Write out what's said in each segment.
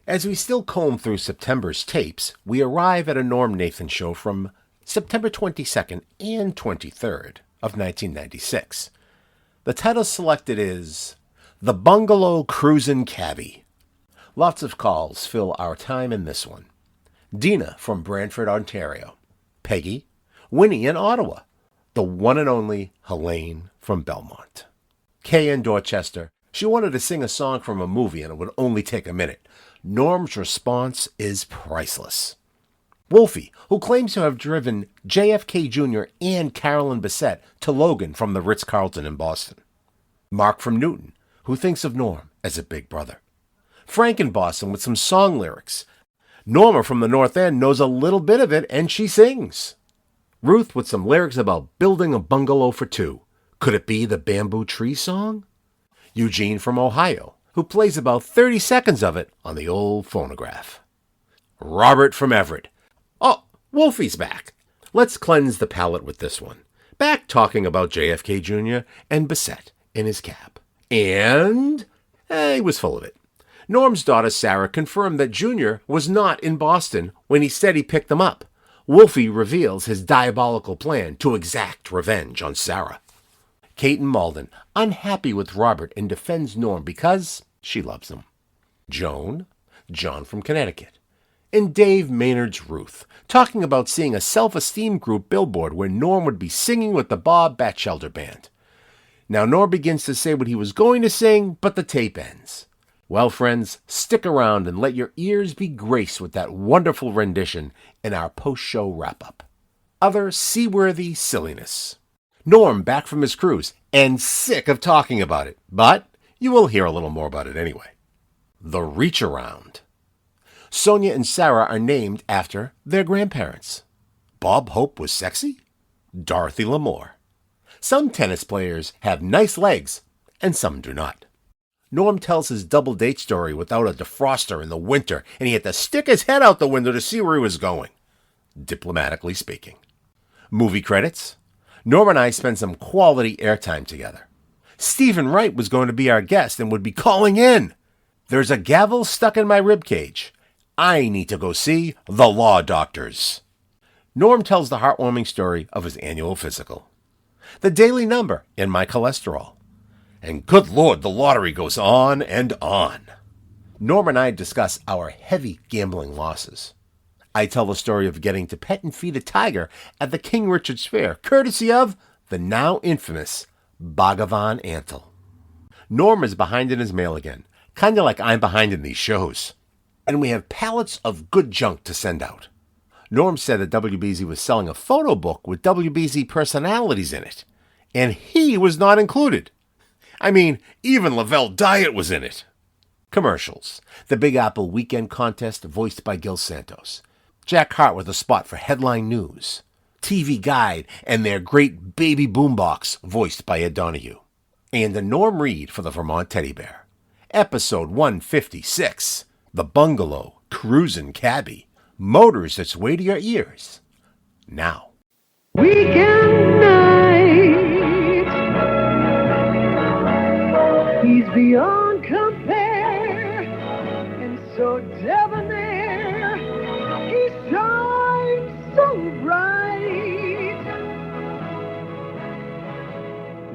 As we still comb through September's tapes, we arrive at a Norm Nathan show from September 22nd and 23rd of 1996. The title selected is The Bungalow Cruisin Cabbie. Lots of calls fill our time in this one. Deena from Branford, Ontario. Peggy, Winnie in Ottawa. The one and only Helene from Belmont. Kay in Dorchester. She wanted to sing a song from a movie and it would only take a minute. Norm's response is priceless. Wolfie, who claims to have driven JFK Jr. and Carolyn Bessette to Logan from the Ritz-Carlton in Boston. Mark from Newton, who thinks of Norm as a big brother. Frank in Boston with some song lyrics. Norma from the North End knows a little bit of it and she sings. Ruth with some lyrics about building a bungalow for two. Could it be the Bamboo Tree song? Eugene from Ohio, who plays about 30 seconds of it on the old phonograph. Robert from Everett. Oh, Wolfie's back. Let's cleanse the palate with this one. Back talking about JFK Jr. and Bessette in his cab. And he was full of it. Norm's daughter Sarah confirmed that Jr. was not in Boston when he said he picked them up. Wolfie reveals his diabolical plan to exact revenge on Sarah. Kate in Malden, unhappy with Robert and defends Norm because she loves him. Joan, John from Connecticut. And Dave Maynard's Ruth, talking about seeing a self-esteem group billboard where Norm would be singing with the Bob Batchelder Band. Now Norm begins to say what he was going to sing, but the tape ends. Well, friends, stick around and let your ears be graced with that wonderful rendition in our post-show wrap-up. Other seaworthy silliness. Norm back from his cruise and sick of talking about it, but you will hear a little more about it anyway. The Reach Around. Sonja and Sarah are named after their grandparents. Bob Hope was sexy? Dorothy Lamour. Some tennis players have nice legs and some do not. Norm tells his double date story without a defroster in the winter, and he had to stick his head out the window to see where he was going, diplomatically speaking. Movie credits. Norm and I spent some quality airtime together. Stephen Wright was going to be our guest and would be calling in. There's a gavel stuck in my ribcage. I need to go see the law doctors. Norm tells the heartwarming story of his annual physical. The daily number in my cholesterol. And good Lord, the lottery goes on and on. Norm and I discuss our heavy gambling losses. I tell the story of getting to pet and feed a tiger at the King Richard's Fair, courtesy of the now infamous Bhagavan Antle. Norm is behind in his mail again, kind of like I'm behind in these shows. And we have pallets of good junk to send out. Norm said that WBZ was selling a photo book with WBZ personalities in it, and he was not included. I mean, even Lavelle Diet was in it. Commercials. The Big Apple Weekend Contest, voiced by Gil Santos. Jack Hart with a spot for Headline News. TV Guide and their great baby boombox, voiced by Ed Donahue. And a Norm Reed for the Vermont Teddy Bear. Episode 156, The Bungalow Cruisin Cabbie. Motors that sway to your ears. Now. Weekend night, he's beyond compare, and so debonair, he shines so bright.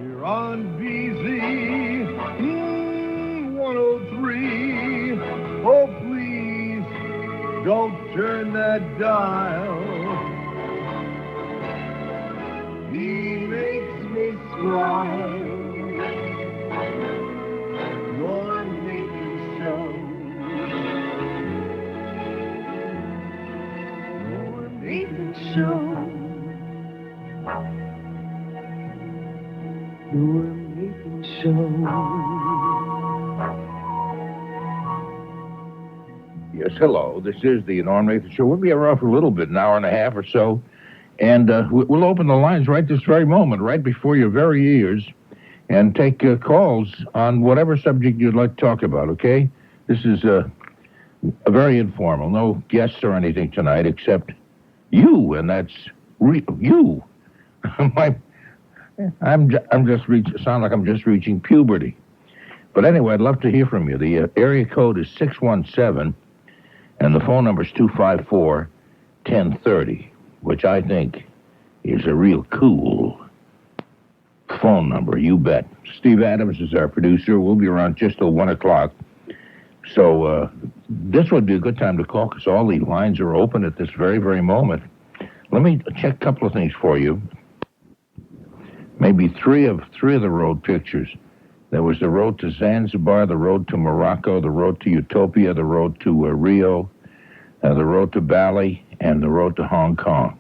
You're on BZ 103. Oh, please don't turn that dial. He makes me smile. Norm Nathan Show. Norm Nathan Show. Norm Nathan Show. Yes, hello. This is the Norm Nathan Show. We'll be around for a little bit, an hour and a half or so. And we'll open the lines right this very moment, right before your very ears, and take calls on whatever subject you'd like to talk about, okay? This is a very informal. No guests or anything tonight except you, and that's you. I'm just sound like I'm just reaching puberty. But anyway, I'd love to hear from you. The area code is 617 And the phone number is 254-1030, which I think is a real cool phone number, you bet. Steve Adams is our producer. We'll be around just till 1 o'clock. So this would be a good time to call because all the lines are open at this very, very moment. Let me check a couple of things for you. Maybe three of the road pictures. There was the road to Zanzibar, the road to Morocco, the road to Utopia, the road to Rio, the road to Bali, and the road to Hong Kong.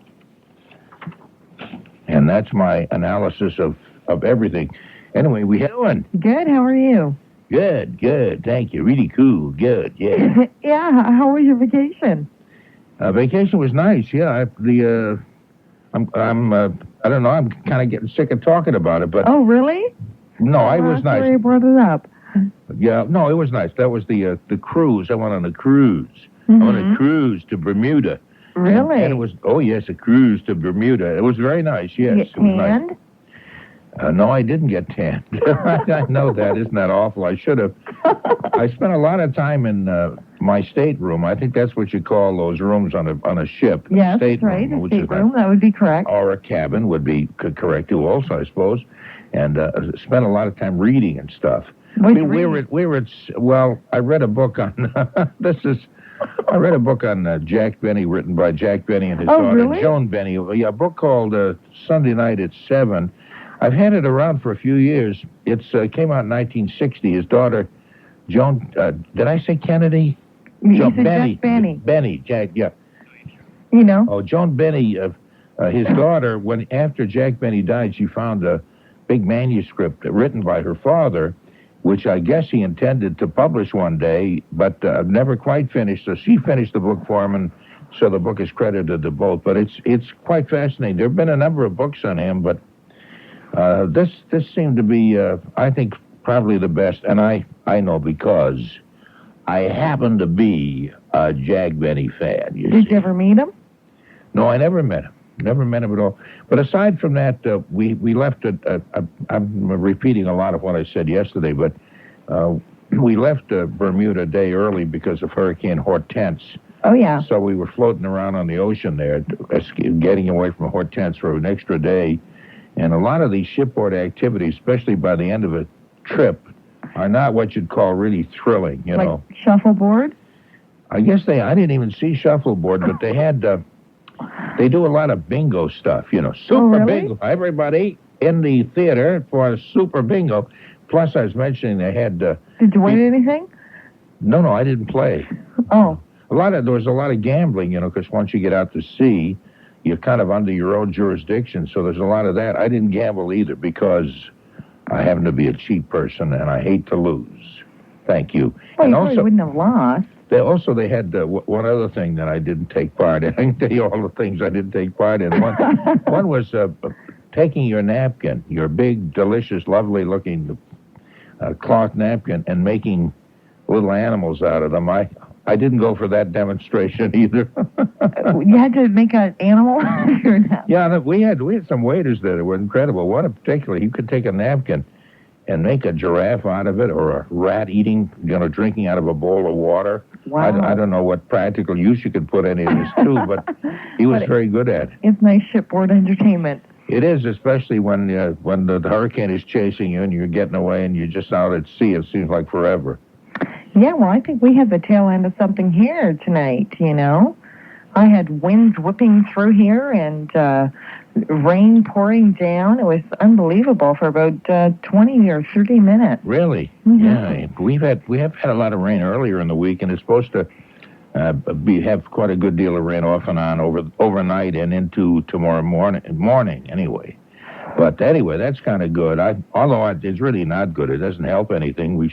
And that's my analysis of everything. Anyway, we had one. Good, how are you? Good, thank you. Really cool, good, yeah. Yeah, how was your vacation? Vacation was nice, yeah. I don't know, I'm kind of getting sick of talking about it, but... Oh, really? No, it was nice. Sorry I brought it up. Yeah, no, it was nice. That was the cruise. I went on a cruise. Mm-hmm. I went on a cruise to Bermuda. Really? And it was, oh yes, a cruise to Bermuda. It was very nice, yes. Get it was tanned? nice. No, I didn't get tanned. I know that. Isn't that awful? I should have. I spent a lot of time in my stateroom. I think that's what you call those rooms on a ship. Yes, stateroom, right, a which is stateroom, that would be correct. Or a cabin would be correct too also, I suppose. And spent a lot of time reading and stuff. What'd you we read? were at, well, I read a book on, I read a book on Jack Benny, written by Jack Benny and his daughter, really? Joan Benny. Yeah, a book called Sunday Night at 7. I've had it around for a few years. It's came out in 1960. His daughter, Joan, did I say Kennedy? You said Jack Benny. Benny, Jack, yeah. You know? Oh, Joan Benny, his daughter, after Jack Benny died, she found a big manuscript written by her father, which I guess he intended to publish one day, but never quite finished. So she finished the book for him, and so the book is credited to both. But it's quite fascinating. There have been a number of books on him, but this seemed to be, I think, probably the best. And I know because I happen to be a Jack Benny fan. Did you ever meet him? No, I never met him. Never met him at all. But aside from that, we left I'm repeating a lot of what I said yesterday, but we left Bermuda a day early because of Hurricane Hortense. Oh, yeah. So we were floating around on the ocean there, getting away from Hortense for an extra day. And a lot of these shipboard activities, especially by the end of a trip, are not what you'd call really thrilling, you know. Like shuffleboard? I guess I didn't even see shuffleboard, but they had... They do a lot of bingo stuff, you know. Super bingo. Everybody in the theater for a super bingo. Plus, I was mentioning they had... Did you win anything? No, I didn't play. Oh. There was a lot of gambling, you know, because once you get out to sea, you're kind of under your own jurisdiction. So there's a lot of that. I didn't gamble either because I happen to be a cheap person and I hate to lose. Thank you. Well, and you also, probably wouldn't have lost. They had one other thing that I didn't take part in. I can tell you all the things I didn't take part in. One was taking your napkin, your big, delicious, lovely-looking cloth napkin, and making little animals out of them. I didn't go for that demonstration either. You had to make an animal? Yeah, we had some waiters there that were incredible. One in particular, you could take a napkin and make a giraffe out of it, or a rat drinking out of a bowl of water. Wow. I don't know what practical use you could put any of this to, but he was very good at it. It's nice shipboard entertainment. It is, especially when the hurricane is chasing you and you're getting away and you're just out at sea. It seems like forever. Yeah, well, I think we had the tail end of something here tonight, you know. I had winds whipping through here and rain pouring down. It was unbelievable for about 20 or 30 minutes. Really? Mm-hmm. Yeah. We have had a lot of rain earlier in the week, and it's supposed to have quite a good deal of rain off and on overnight and into tomorrow morning anyway. But anyway, that's kind of good. Although it's really not good. It doesn't help anything.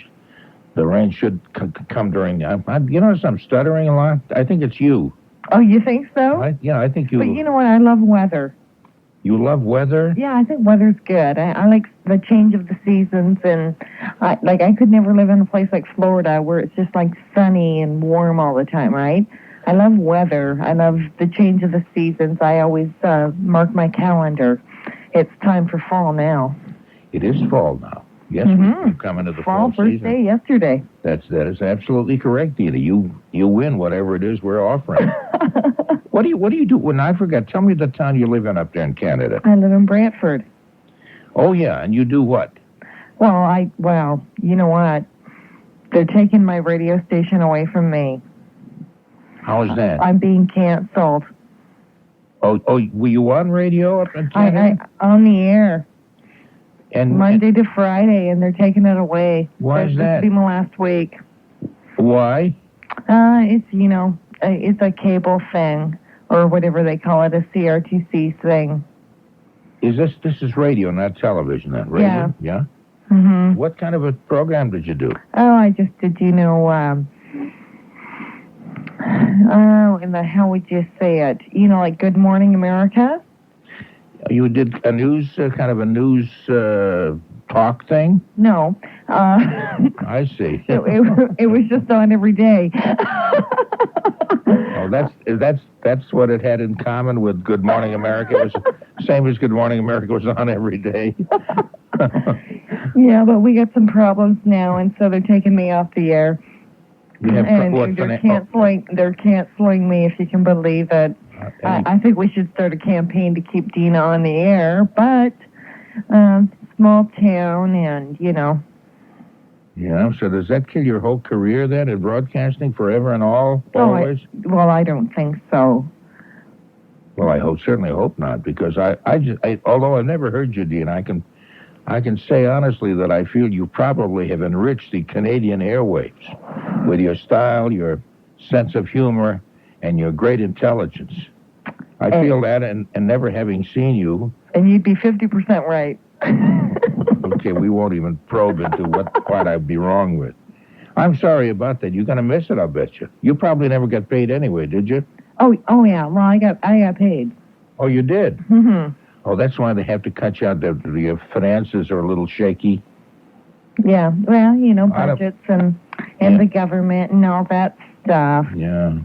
The rain should come during... you notice I'm stuttering a lot? I think it's you. Oh, you think so? I think you... But you know what? I love weather. You love weather? Yeah, I think weather's good. I like the change of the seasons, and I could never live in a place like Florida where it's just like sunny and warm all the time, right? I love weather. I love the change of the seasons. I always mark my calendar. It's time for fall now. It is fall now. Yes, we've come into the fall fall season. birthday yesterday. That is absolutely correct, Deena. You win whatever it is we're offering. What do you do? When I forget, tell me the town you live in up there in Canada. I live in Brantford. Oh yeah, and you do what? Well, you know what? They're taking my radio station away from me. How is that? I'm being canceled. Oh, were you on radio up in Canada? I on the air. And Monday to Friday, and they're taking it away. Why is that? This will be my last week. Why? It's a cable thing, or whatever they call it, a CRTC thing. This is radio, not television then? Radio? Yeah. Mm-hmm. What kind of a program did you do? Oh, I just did, how would you say it? Like Good Morning America? You did a news, kind of a news talk thing? No. I see. It was just on every day. Oh, that's what it had in common with Good Morning America. It was the same as Good Morning America was on every day. Yeah, but we got some problems now, and so they're taking me off the air. They're canceling me, if you can believe it. I think we should start a campaign to keep Deena on the air, but small town, and Yeah, so does that kill your whole career then in broadcasting forever and always? I don't think so. Well, I certainly hope not, because I although I've never heard you, Deena, I can say honestly that I feel you probably have enriched the Canadian airwaves with your style, your sense of humor, and your great intelligence. I feel that, and never having seen you. And you'd be 50% right. Okay, we won't even probe into what part I'd be wrong with. I'm sorry about that. You're going to miss it, I'll bet you. You probably never got paid anyway, did you? Oh yeah. Well, I got paid. Oh, you did? Mm-hmm. Oh, that's why they have to cut you out. The finances are a little shaky. Yeah, well, budgets and the government and all that stuff. Yeah.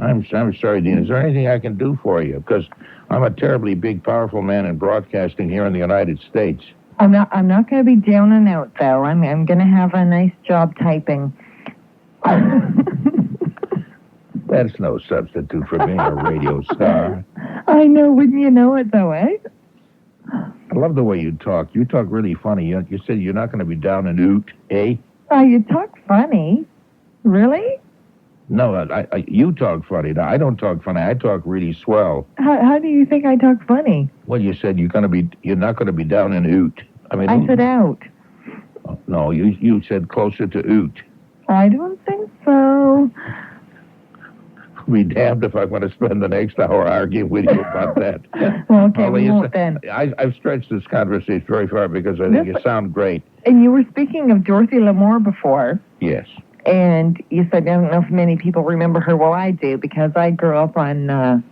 I'm sorry, Deena. Is there anything I can do for you? Because I'm a terribly big, powerful man in broadcasting here in the United States. I'm not going to be down and out, though. I'm going to have a nice job typing. That's no substitute for being a radio star. I know, wouldn't you know it, though, eh? I love the way you talk. You talk really funny. You said you're not going to be down and out, eh? Oh, you talk funny. Really? No, you talk funny. Now, I don't talk funny. I talk really swell. How do you think I talk funny? Well, you said you're not going to be down and out. I said out. No, you said closer to out. I don't think so. Be damned if I want to spend the next hour arguing with you about that. Well, okay, we won't then. I've stretched this conversation very far because I think you sound great. And you were speaking of Dorothy Lamour before. Yes. And you said, I don't know if many people remember her. Well, I do, because I grew up on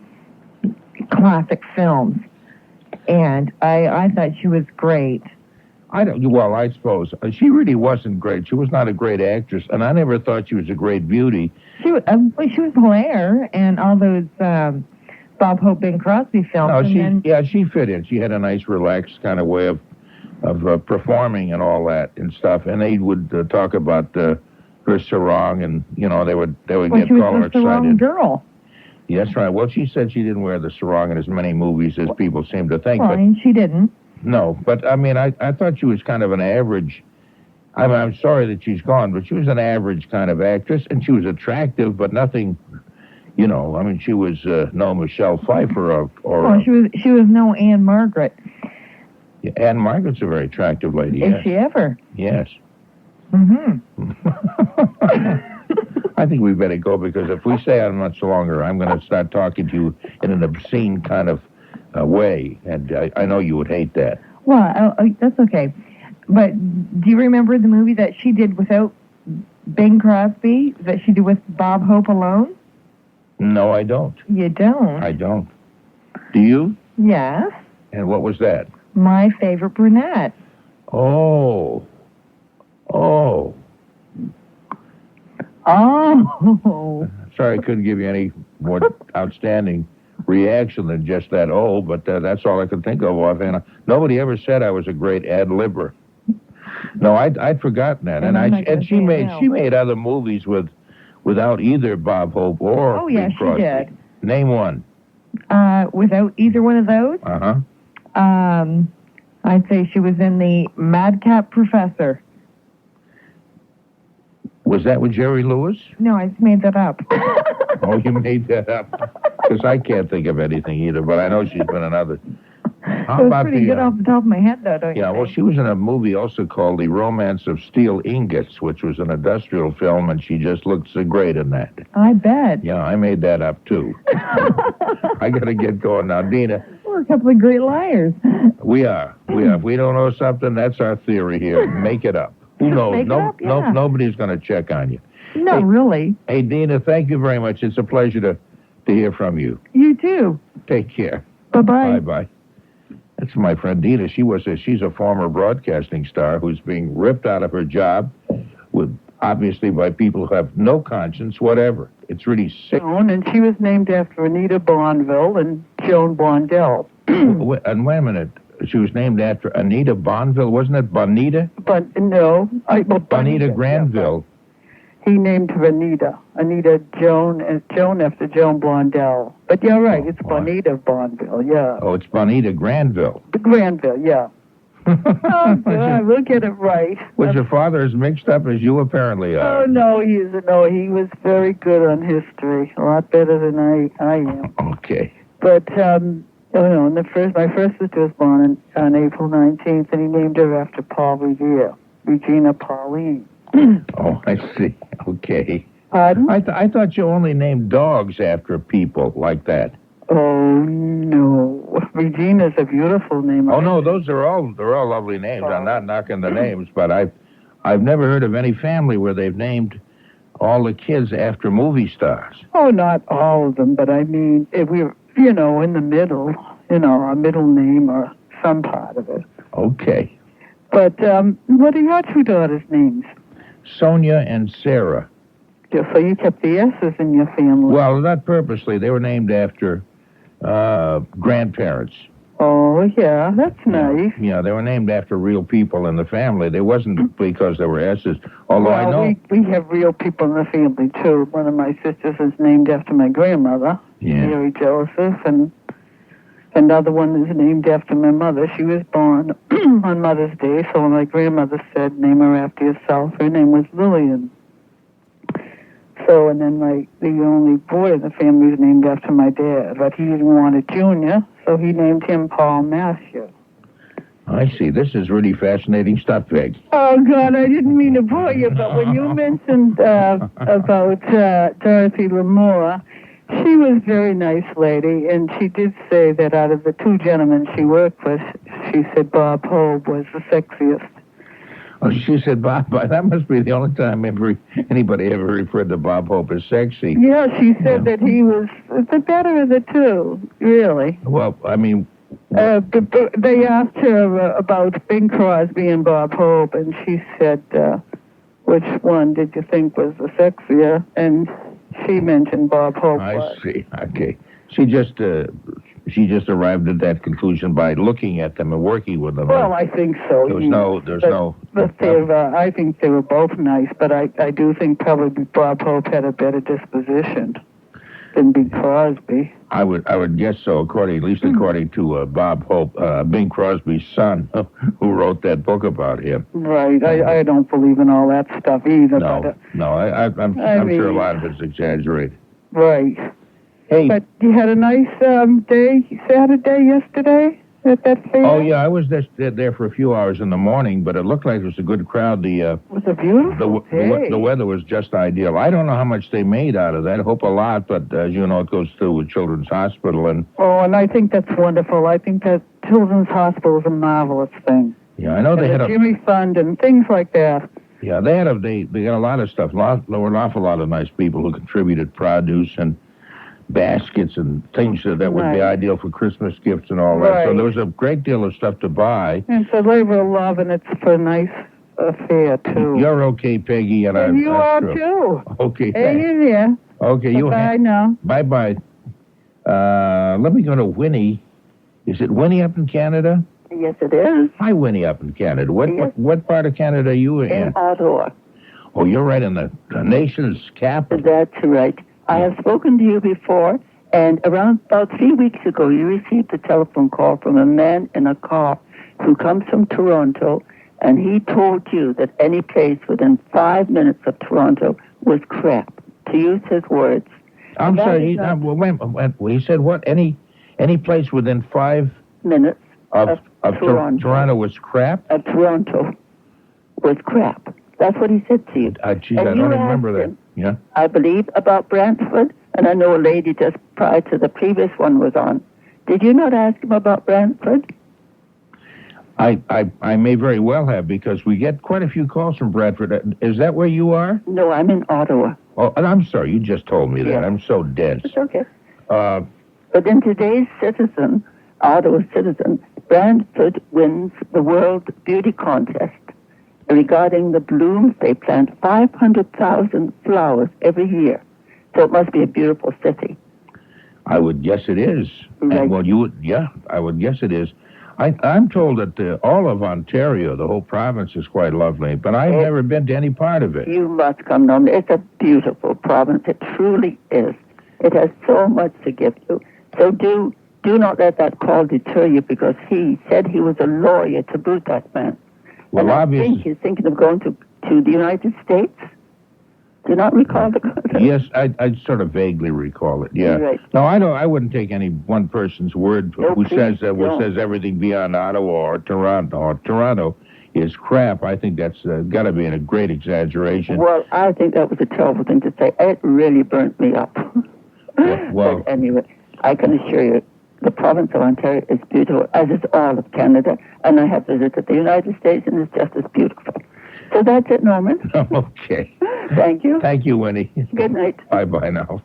classic films. And I thought she was great. I suppose. She really wasn't great. She was not a great actress, and I never thought she was a great beauty. She was Blair and all those Bob Hope, Bing Crosby films. No, she fit in. She had a nice, relaxed kind of way of performing and all that and stuff. And they would talk about her sarong, and they would get all excited. She was a sarong girl. Yes, right. Well, she said she didn't wear the sarong in as many movies as people seem to think. Well, and she didn't. No, but I thought she was kind of an average. I'm sorry that she's gone, but she was an average kind of actress, and she was attractive, but nothing, she was no Michelle Pfeiffer she was no Anne Margaret. Yeah, Anne Margaret's a very attractive lady. Is she ever? Yes. Mm-hmm. I think we better go, because if we stay on much longer, I'm going to start talking to you in an obscene kind of way, and I know you would hate that. Well, that's okay. But do you remember the movie that she did without Bing Crosby, that she did with Bob Hope alone? No, I don't. You don't? I don't. Do you? Yes. And what was that? My Favorite Brunette. Oh. Sorry I couldn't give you any more outstanding reaction than just that, but that's all I could think of offhand. Nobody ever said I was a great ad-libber. No, I'd forgotten that, And I'm not gonna and she say it made now. she made other movies without either Bob Hope or Oh, yeah, Bing she Crosby. did. Name one. Without either one of those, I'd say she was in the Madcap Professor. Was that with Jerry Lewis? No, I just made that up. Oh, you made that up. Because I can't think of anything either, but I know she's been in others. How It was about pretty good off the top of my head, though, don't you Yeah, well, think? she was in a movie also called The Romance of Steel Ingots, which was an industrial film, and she just looked so great in that. I bet. Yeah, I made that up, too. I got to get going now. Deena, We're a couple of great liars. we are. If we don't know something, that's our theory here. Make it up. Who knows? Make it up, yeah. Nobody's going to check on you. Not really. Hey, Deena, thank you very much. It's a pleasure to hear from you. You too. Take care. Bye-bye. Bye-bye. That's my friend Deena. She's a former broadcasting star who's being ripped out of her job, obviously by people who have no conscience, whatever. It's really sick. Joan, and she was named after Anita Bonville and Joan Blondell. And wait a minute. She was named after Anita Bonville. Wasn't it Bonita? But no, Bonita Granville. He named her Anita. Anita Joan, and Joan after Joan Blondell. But you're right, it's boy. Bonita Bonville, yeah. Oh, it's Bonita Granville. Granville, yeah. Oh, God, we'll get it right. Was your father as mixed up as you apparently are? Oh, no, he was very good on history. A lot better than I am. Okay. But, my first sister was born on April 19th, and he named her after Paul Revere, Regina Pauline. Oh, I see. Okay. Pardon? I thought you only named dogs after people like that. Oh, no. Regina's a beautiful name. Oh no, they're all lovely names. I'm not knocking the names, but I've never heard of any family where they've named all the kids after movie stars. Oh, not all of them, but I mean, if we're, in the middle, a middle name or some part of it. Okay. But what are your two daughters' names? Sonja and Sarah. Yeah, so you kept the S's in your family. Well, not purposely. They were named after grandparents. Oh, yeah, that's nice. Yeah, they were named after real people in the family. They wasn't because they were S's. Although I know we have real people in the family too. One of my sisters is named after my grandmother, Mary Joseph, and another one is named after my mother. She was born on Mother's Day, so when my grandmother said, "Name her after yourself," her name was Lillian. So, and then the only boy in the family was named after my dad, but he didn't want a junior, so he named him Paul Matthew. I see. This is really fascinating stuff, Peg. Oh, God, I didn't mean to bore you, but when you mentioned about Dorothy Lamour, she was a very nice lady, and she did say that out of the two gentlemen she worked with, she said Bob Hope was the sexiest. Oh, she said Bob. That must be the only time anybody ever referred to Bob Hope as sexy. Yeah, she said that he was the better of the two, really. Well, I mean... they asked her about Bing Crosby and Bob Hope, and she said, which one did you think was the sexier? And she mentioned Bob Hope. I see. Okay. She just arrived at that conclusion by looking at them and working with them. Well, I think so. I think they were both nice, but I do think probably Bob Hope had a better disposition than Bing Crosby. I would guess so, according to Bob Hope, Bing Crosby's son, who wrote that book about him. Right. I don't believe in all that stuff either. I'm sure a lot of it's exaggerated. Right. Hey. But you had a nice Saturday yesterday at that fair? Oh, yeah, I was there for a few hours in the morning, but it looked like it was a good crowd. It was a beautiful day. The weather was just ideal. I don't know how much they made out of that. I hope a lot, but as you know, it goes through a Children's Hospital. And I think that's wonderful. I think that Children's Hospital is a marvelous thing. Yeah, I know they had a Jimmy Fund and things like that. Yeah, they got a lot of stuff. There were an awful lot of nice people who contributed produce and baskets and things that would be ideal for Christmas gifts and all that. Right. So there was a great deal of stuff to buy. And it's a labor of love, and it's for a nice affair, too. You're okay, Peggy, and you are, too. Okay, Hang in there. Okay, Bye now. Bye-bye. Let me go to Winnie. Is it Winnie up in Canada? Yes, it is. Hi, Winnie, up in Canada. What part of Canada are you in? In Ottawa. Oh, you're right in the nation's capital. That's right. I have spoken to you before, and around about 3 weeks ago, you received a telephone call from a man in a car who comes from Toronto, and he told you that any place within 5 minutes of Toronto was crap, to use his words. I'm sorry. He said what? Any place within 5 minutes of Toronto. Toronto was crap? Toronto was crap. That's what he said to you. Geez, I don't remember that. Yeah. I believe about Brantford, and I know a lady just prior to the previous one was on. Did you not ask him about Brantford? I may very well have, because we get quite a few calls from Bradford. Is that where you are? No, I'm in Ottawa. Oh, I'm sorry. You just told me that. Yeah. I'm so dense. It's okay. But in today's Citizen, Ottawa Citizen, Brantford wins the World Beauty Contest regarding the blooms. They plant 500,000 flowers every year. So it must be a beautiful city. I would guess it is. Right. And, well, I would guess it is. I'm told that all of Ontario, the whole province, is quite lovely, but I've never been to any part of it. You must come, Norma. It's a beautiful province. It truly is. It has so much to give you. So do not let that call deter you, because he said he was a lawyer to boot, that man. Well, and obviously. I think he's thinking of going to the United States. Do not recall the concept. Yes, I sort of vaguely recall it. Yeah. Right. No, I wouldn't take any one person's word who says don't. everything beyond Ottawa or Toronto is crap. I think that's got to be a great exaggeration. Well, I think that was a terrible thing to say. It really burnt me up. Well, but anyway, I can assure you, the province of Ontario is beautiful, as is all of Canada, and I have visited the United States, and it's just as beautiful. So that's it, Norman. Okay. Thank you. Thank you, Winnie. Good night. Bye-bye now.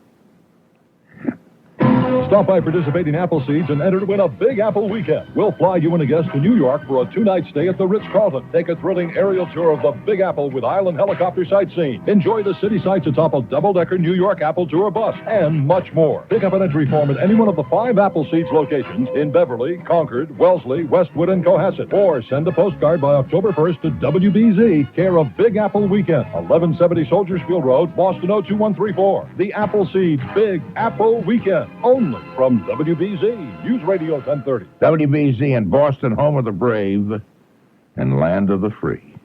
Stop by participating Appleseeds and enter to win a Big Apple weekend. We'll fly you and a guest to New York for a 2-night stay at the Ritz-Carlton. Take a thrilling aerial tour of the Big Apple with island helicopter sightseeing. Enjoy the city sights atop a double-decker New York Apple Tour bus, and much more. Pick up an entry form at any one of the 5 Appleseeds locations in Beverly, Concord, Wellesley, Westwood, and Cohasset. Or send a postcard by October 1st to WBZ, care of Big Apple Weekend, 1170 Soldiers Field Road, Boston 02134. The Appleseeds Big Apple Weekend, only from WBZ, News Radio 1030. WBZ in Boston, home of the brave and land of the free.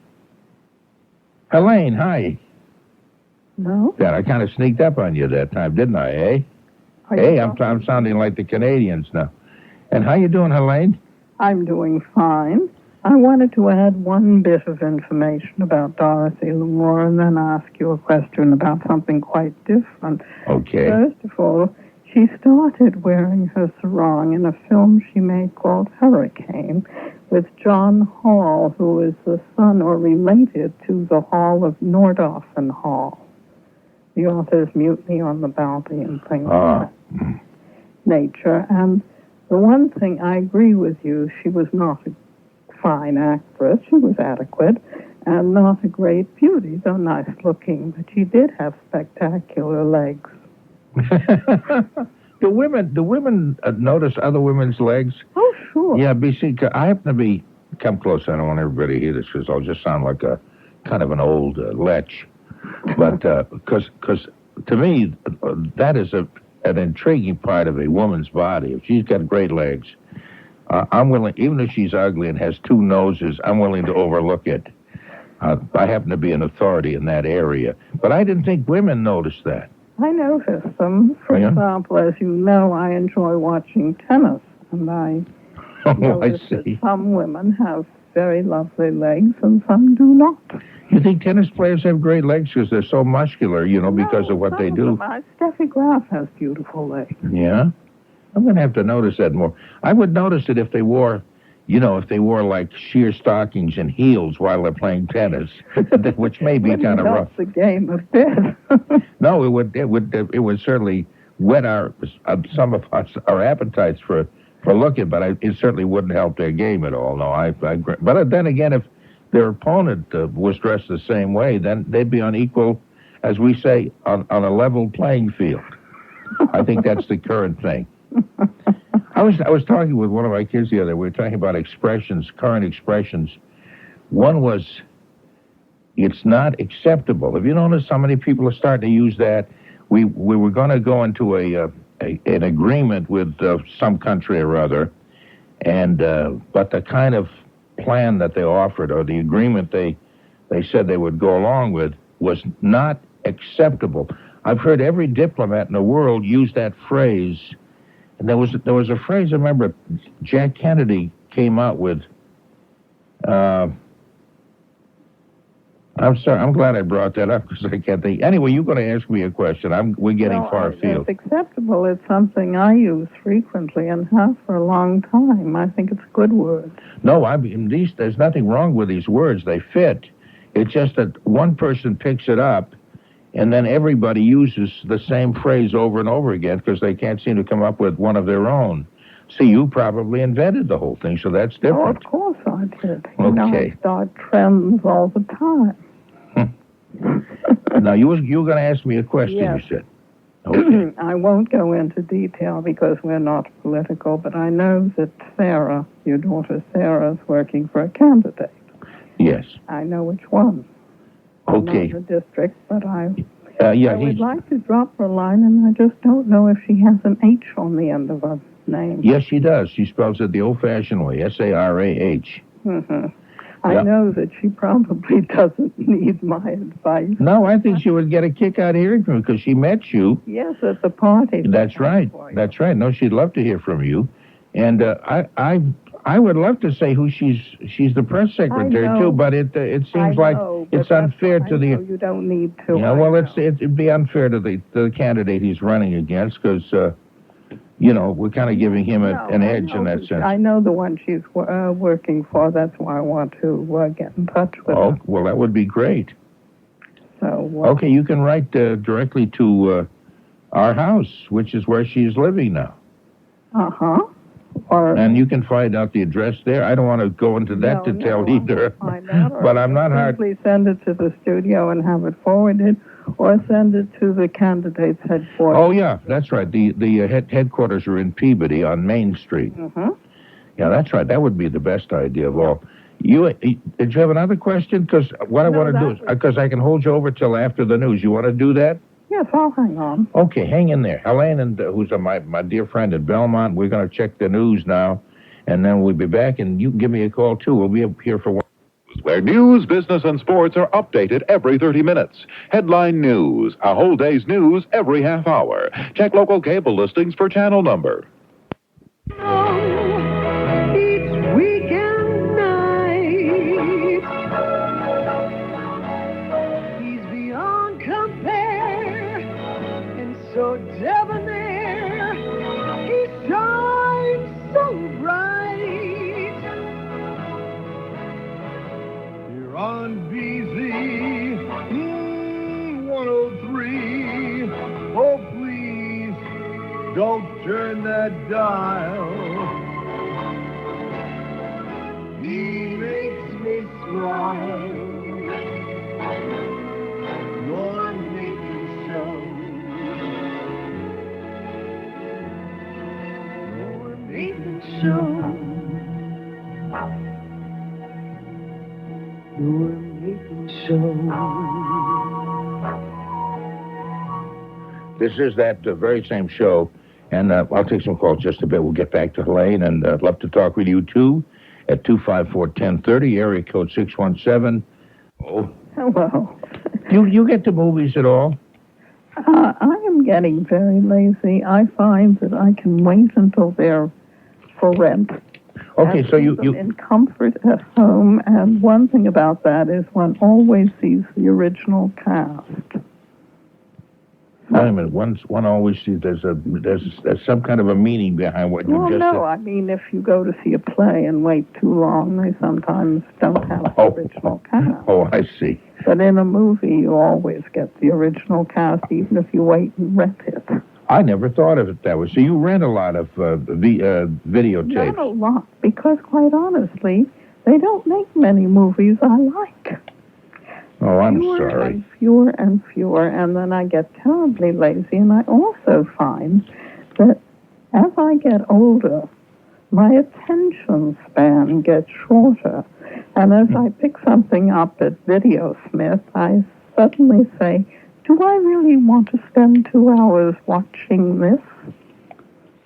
Helene, hi. No? Dad, I kind of sneaked up on you that time, didn't I, eh? I'm sounding like the Canadians now. And how you doing, Helene? I'm doing fine. I wanted to add one bit of information about Dorothy Lamour and then ask you a question about something quite different. Okay. First of all, she started wearing her sarong in a film she made called Hurricane with John Hall, who is the son or related to the Hall of Nordhoffen Hall, the author's Mutiny on the Bounty and things of that nature. And the one thing I agree with you, she was not a fine actress. She was adequate and not a great beauty, though nice looking, but she did have spectacular legs. Do women notice other women's legs? Oh, sure. Yeah, BC, I happen to come close. I don't want everybody to hear this because I'll just sound like a kind of an old lech. But because to me, that is an intriguing part of a woman's body. If she's got great legs, I'm willing, even if she's ugly and has 2 noses, I'm willing to overlook it. I happen to be an authority in that area. But I didn't think women noticed that. I notice them. For example, as you know, I enjoy watching tennis, and I notice that some women have very lovely legs and some do not. You think tennis players have great legs because they're so muscular, because of what they do? Steffi Graf has beautiful legs. Yeah? I'm going to have to notice that more. I would notice it if they wore, like sheer stockings and heels while they're playing tennis, which may be kind of rough. The game a bit. No, it would certainly whet some of our appetites for looking, but it certainly wouldn't help their game at all. No, I agree. But then again, if their opponent was dressed the same way, then they'd be on equal, as we say, on a level playing field. I think that's the current thing. I was talking with one of my kids the other day. We were talking about expressions, current expressions. One was, it's not acceptable. Have you noticed how many people are starting to use that? We were going to go into an agreement with some country or other, and but the kind of plan that they offered, or the agreement they said they would go along with, was not acceptable. I've heard every diplomat in the world use that phrase, and there was a phrase I remember Jack Kennedy came out with. I'm sorry. I'm glad I brought that up because I can't think. Anyway, you're going to ask me a question. We're getting far afield. It's acceptable. It's something I use frequently and have for a long time. I think it's a good word. No, there's nothing wrong with these words. They fit. It's just that one person picks it up, and then everybody uses the same phrase over and over again because they can't seem to come up with one of their own. See, you probably invented the whole thing, so that's different. Oh, of course I did. You know, I start trends all the time. Now, you were going to ask me a question, yes. You said. Okay. I won't go into detail because we're not political, but I know that Sarah, your daughter Sarah, is working for a candidate. Yes. I know which one. Okay. Not the district, but I yeah, would like to drop her a line, and I just don't know if she has an H on the end of her name. Yes, she does. She spells it the old-fashioned way, S-A-R-A-H. Mm-hmm. I know that she probably doesn't need my advice. No, I think she would get a kick out of hearing from you because she met you. Yes, at the party. That's right. That's right. No, she'd love to hear from you. And I would love to say who she's the press secretary too, but it seems like it's unfair to the. You don't need to. Yeah, well, it'd be unfair to the candidate he's running against because. We're kind of giving him an edge in that sense. I know the one she's working for. That's why I want to get in touch with her. Oh, well, that would be great. So. Okay, you can write directly to our house, which is where she's living now. Uh-huh. And you can find out the address there. I don't want to go into that detail either. But I'm not hard. Simply send it to the studio and have it forwarded, or send it to the candidate's headquarters. Oh, yeah, that's right. The headquarters are in Peabody on Main Street. Mm-hmm. Yeah, that's right. That would be the best idea of all. Did you have another question? Because what I want to do is, because I can hold you over till after the news. You want to do that? Yes, I'll hang on. Okay, hang in there. Helene, and who's my dear friend in Belmont, we're going to check the news now, and then we'll be back, and you can give me a call, too. We'll be up here for one. Where news, business, and sports are updated every 30 minutes. Headline news, a whole day's news every half hour. Check local cable listings for channel number. Each weekend night, he's beyond compare and so debonair. He shines so bright. Here on BZ 103. Oh, please don't turn that dial. He makes me smile. Your making show. Your making show. Your making show. This is that very same show, and I'll take some calls just a bit. We'll get back to Helene, and I'd love to talk with you, too, at 254-1030, area code 617. Oh. Hello. You get to movies at all? I am getting very lazy. I find that I can wait until they're for rent. Okay, so you in comfort at home, and one thing about that is one always sees the original cast. Wait a minute. One always sees there's some kind of a meaning behind what you just said. No, I mean, if you go to see a play and wait too long, they sometimes don't have the original cast. Oh, I see. But in a movie, you always get the original cast, even if you wait and rent it. I never thought of it that way. So you rent a lot of videotapes? Not a lot, because quite honestly, they don't make many movies I like. Oh, I'm fewer sorry. And fewer and fewer, and then I get terribly lazy, and I also find that as I get get older, my attention span gets shorter. And as I pick something up at Videosmith, I suddenly say, do I really want to spend 2 hours watching this?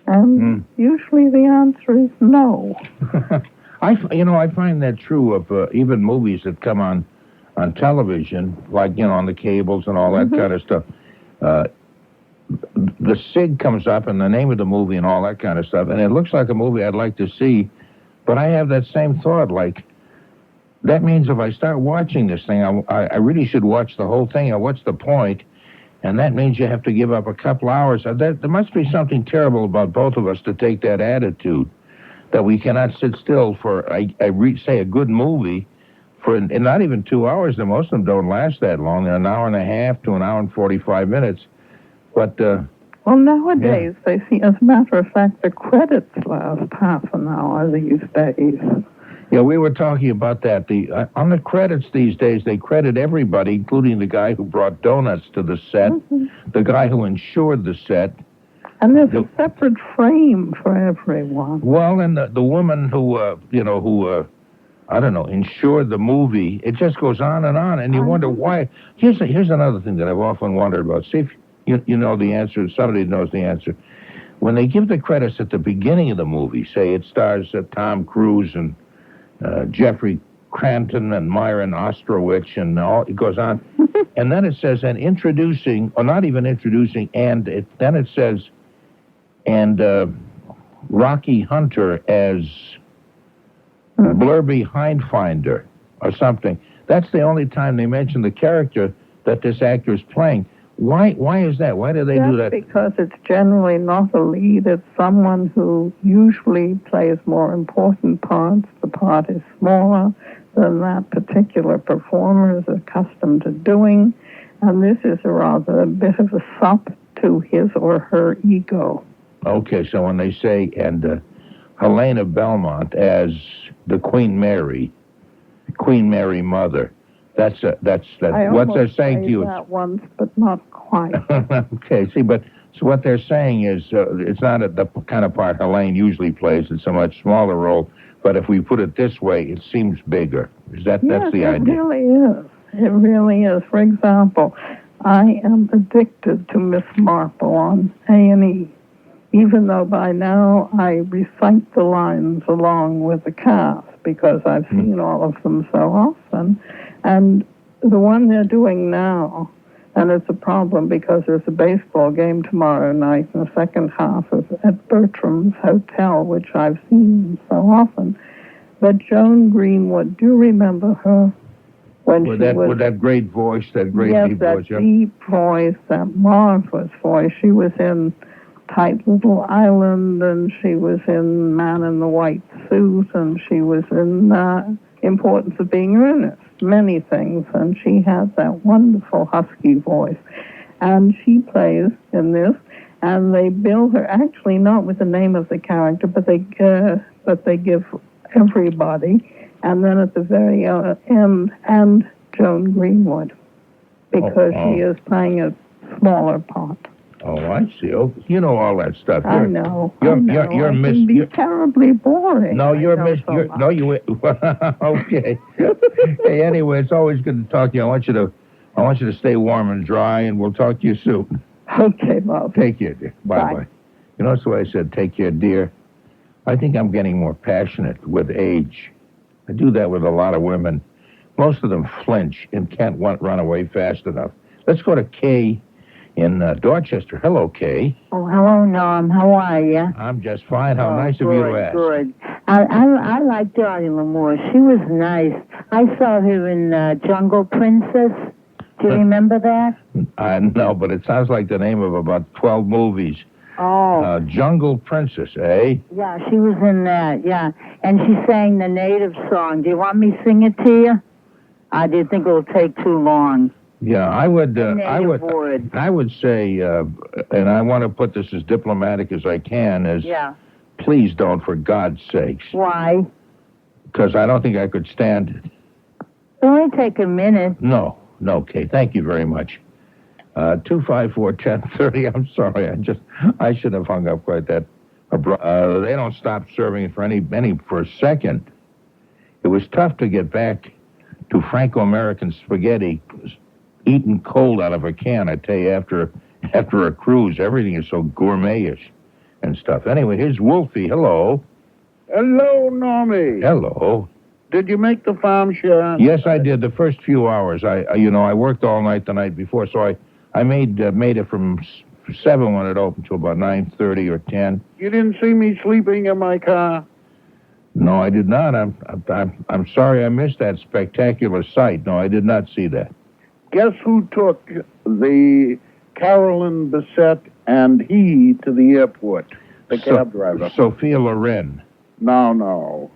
And usually the answer is no. I find that true of even movies that come on television, like, on the cables and all that kind of stuff. The SIG comes up and the name of the movie and all that kind of stuff, and it looks like a movie I'd like to see, but I have that same thought, like, that means if I start watching this thing, I really should watch the whole thing, or what's the point? And that means you have to give up a couple hours. There must be something terrible about both of us to take that attitude, that we cannot sit still for, say, a good movie, for and not even 2 hours. And most of them don't last that long. They're an hour and a half to an hour and 45 minutes. But, well, nowadays, they see, as a matter of fact, the credits last half an hour these days. Yeah, we were talking about that. On the credits these days, they credit everybody, including the guy who brought donuts to the set, the guy who insured the set. And there's a separate frame for everyone. Well, and the woman who insured the movie. It just goes on, and you wonder why. Here's another thing that I've often wondered about. See if you know the answer. Somebody knows the answer. When they give the credits at the beginning of the movie, say it stars Tom Cruise and Jeffrey Cranton and Myron Ostrowich, and it goes on. And then it says, and introducing, or not even introducing, then it says, and Rocky Hunter as Blurby Hindfinder or something. That's the only time they mention the character that this actor is playing. Why is that? Why do they do that? Because it's generally not a lead. It's someone who usually plays more important parts. The part is smaller than that particular performer is accustomed to doing. And this is a bit of a sop to his or her ego. Okay, so when they say, and Helene of Belmont as the Queen Mary Mother, that's what they're saying to you. I that once, but not quite. Okay, see, but so what they're saying is it's not the kind of part Helene usually plays. It's a much smaller role. But if we put it this way, it seems bigger. That's the idea? It really is. It really is. For example, I am addicted to Miss Marple on A&E, even though by now I recite the lines along with the cast because I've seen all of them so often. And the one they're doing now, and it's a problem because there's a baseball game tomorrow night in the second half at Bertram's Hotel, which I've seen so often. But Joan Greenwood, do you remember her? With that great voice, that great deep voice. Yes, that deep voice, that marvelous voice. She was in Tight Little Island, and she was in Man in the White Suit, and she was in Importance of Being Earnest, many things, and she has that wonderful husky voice. And she plays in this, and they bill her, actually not with the name of the character, but they give everybody, and then at the very end, and Joan Greenwood, because she is playing a smaller part. Oh, I see. Oh, you know all that stuff. I know. You're can be terribly boring. No, okay. Hey, anyway, it's always good to talk to you. I want you to stay warm and dry, and we'll talk to you soon. Okay, love. Take care, dear. Bye. You notice the way I said take care, dear? I think I'm getting more passionate with age. I do that with a lot of women. Most of them flinch and can't run away fast enough. Let's go to Kay in Dorchester. Hello, Kay. Oh, hello, Norm. How are you? I'm just fine. How nice of you to ask. Good. I like Dorothy Lamour. She was nice. I saw her in Jungle Princess. Do you remember that? No, but it sounds like the name of about 12 movies. Oh. Jungle Princess, eh? Yeah, she was in that, yeah. And she sang the native song. Do you want me to sing it to you? I didn't think it will take too long. Yeah, I would say, and I want to put this as diplomatic as I can, please don't, for God's sakes. Why? Because I don't think I could stand it. It'll only take a minute. No, Kay, thank you very much. 254-1030, I'm sorry, I should have hung up quite that They don't stop serving it for a second. It was tough to get back to Franco-American spaghetti eaten cold out of a can, I tell you, after a cruise. Everything is so gourmet-ish and stuff. Anyway, here's Wolfie. Hello. Hello, Normie. Hello. Did you make the farm share? Yes, I did. The first few hours. I worked all night the night before, so I made it from 7 when it opened till about 9:30 or 10. You didn't see me sleeping in my car? No, I did not. I'm sorry I missed that spectacular sight. No, I did not see that. Guess who took the Carolyn Bissett and he to the airport? The cab driver. Sophia Loren. No.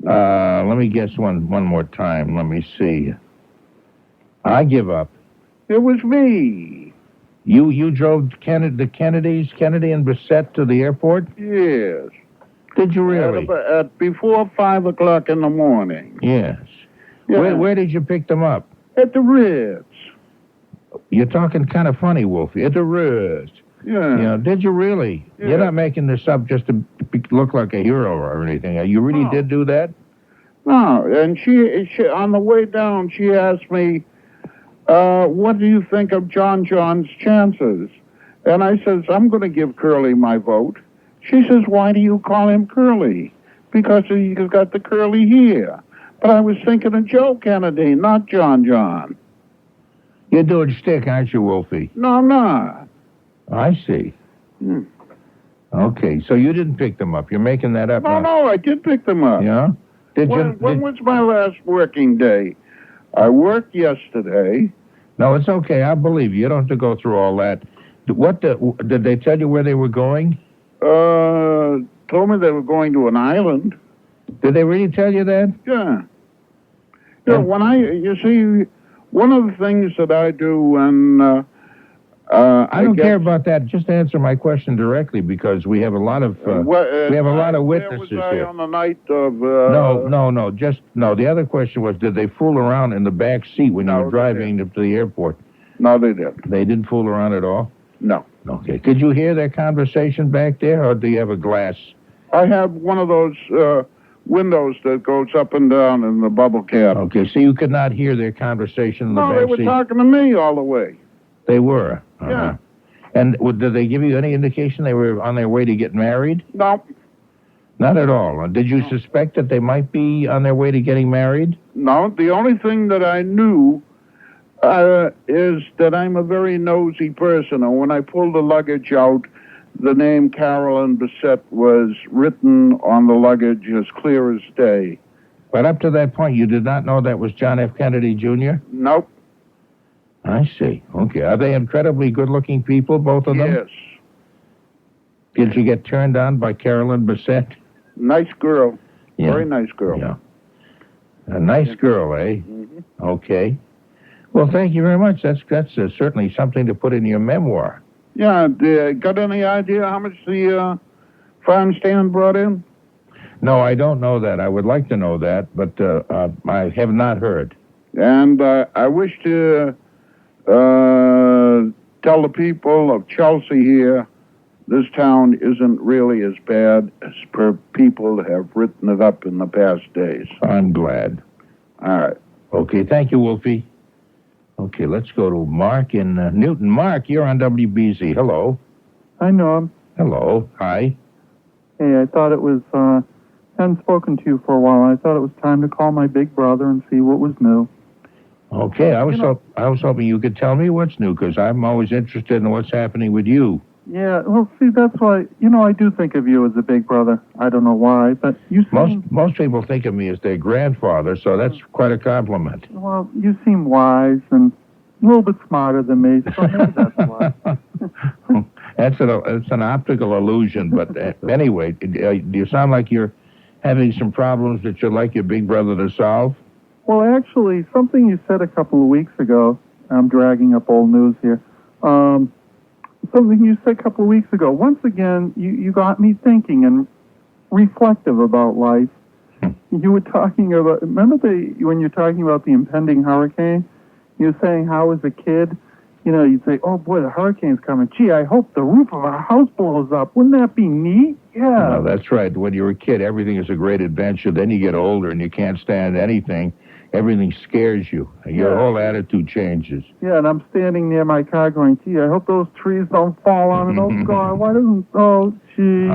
Let me guess one more time. Let me see. I give up. It was me. You drove the Kennedy and Bissett to the airport? Yes. Did you really? At before 5 o'clock in the morning. Yes. Yeah. Where did you pick them up? At the Ritz. You're talking kind of funny, Wolfie. At the Ritz. Yeah. Did you really? Yeah. You're not making this up just to look like a hero or anything. You really did do that? No. And she on the way down, she asked me, what do you think of John's chances? And I says, I'm going to give Curly my vote. She says, why do you call him Curly? Because he's got the curly hair. But I was thinking of Joe Kennedy, not John. You're doing shtick, aren't you, Wolfie? No, I'm not. I see. Okay, so you didn't pick them up. You're making that up. No, I did pick them up. Yeah? When was my last working day? I worked yesterday. No, it's okay. I believe you. You don't have to go through all that. Did they tell you where they were going? Told me they were going to an island. Did they really tell you that? Yeah. You see, one of the things that I do when I don't care about that. Just answer my question directly, because we have a lot of witnesses here. Was I on the night of? No. The other question was, did they fool around in the back seat when you were driving to the airport? No, they didn't. They didn't fool around at all? No. Okay. Could you hear their conversation back there, or do you have a glass? I have one of those windows that goes up and down in the bubble cap. Okay, so you could not hear their conversation in the back seat? No, they were talking to me all the way. They were? Yeah. And did they give you any indication they were on their way to get married? No. Not at all. Did you suspect that they might be on their way to getting married? No. The only thing that I knew is that I'm a very nosy person. And when I pulled the luggage out, the name Carolyn Bissett was written on the luggage as clear as day. But up to that point, you did not know that was John F. Kennedy, Jr.? Nope. I see. Okay. Are they incredibly good-looking people, both of them? Yes. Did you get turned on by Carolyn Bissett? Nice girl. Yeah. Very nice girl. Yeah. A nice girl, eh? Mm-hmm. Okay. Well, thank you very much. That's certainly something to put in your memoir. Yeah. Got any idea how much the farm stand brought in? No, I don't know that. I would like to know that, but I have not heard. And I wish to tell the people of Chelsea here, this town isn't really as bad as people have written it up in the past days. I'm glad. All right. Okay, thank you, Wolfie. Okay, let's go to Mark in Newton. Mark, you're on WBZ. Hello. Hi, Norm. Hello. Hi. Hey, I thought it was, hadn't spoken to you for a while. I thought it was time to call my big brother and see what was new. Okay, I was hoping you could tell me what's new, because I'm always interested in what's happening with you. Yeah, well, see, that's why, I do think of you as a big brother. I don't know why, but you seem... Most people think of me as their grandfather, so that's quite a compliment. Well, you seem wise and a little bit smarter than me, so maybe that's why. It's an optical illusion, but anyway, do you sound like you're having some problems that you'd like your big brother to solve? Well, actually, something you said a couple of weeks ago, I'm dragging up old news here, something you said a couple of weeks ago. Once again, you got me thinking and reflective about life. You were talking about, remember when you're talking about the impending hurricane? You were saying how as a kid you know, you'd say, oh, boy, the hurricane's coming. Gee, I hope the roof of our house blows up. Wouldn't that be neat? Yeah. No, that's right. When you're a kid, everything is a great adventure. Then you get older and you can't stand anything. Everything scares you. Your whole attitude changes. Yeah, and I'm standing near my car going, gee, I hope those trees don't fall on it. Oh, God, why doesn't, oh, gee.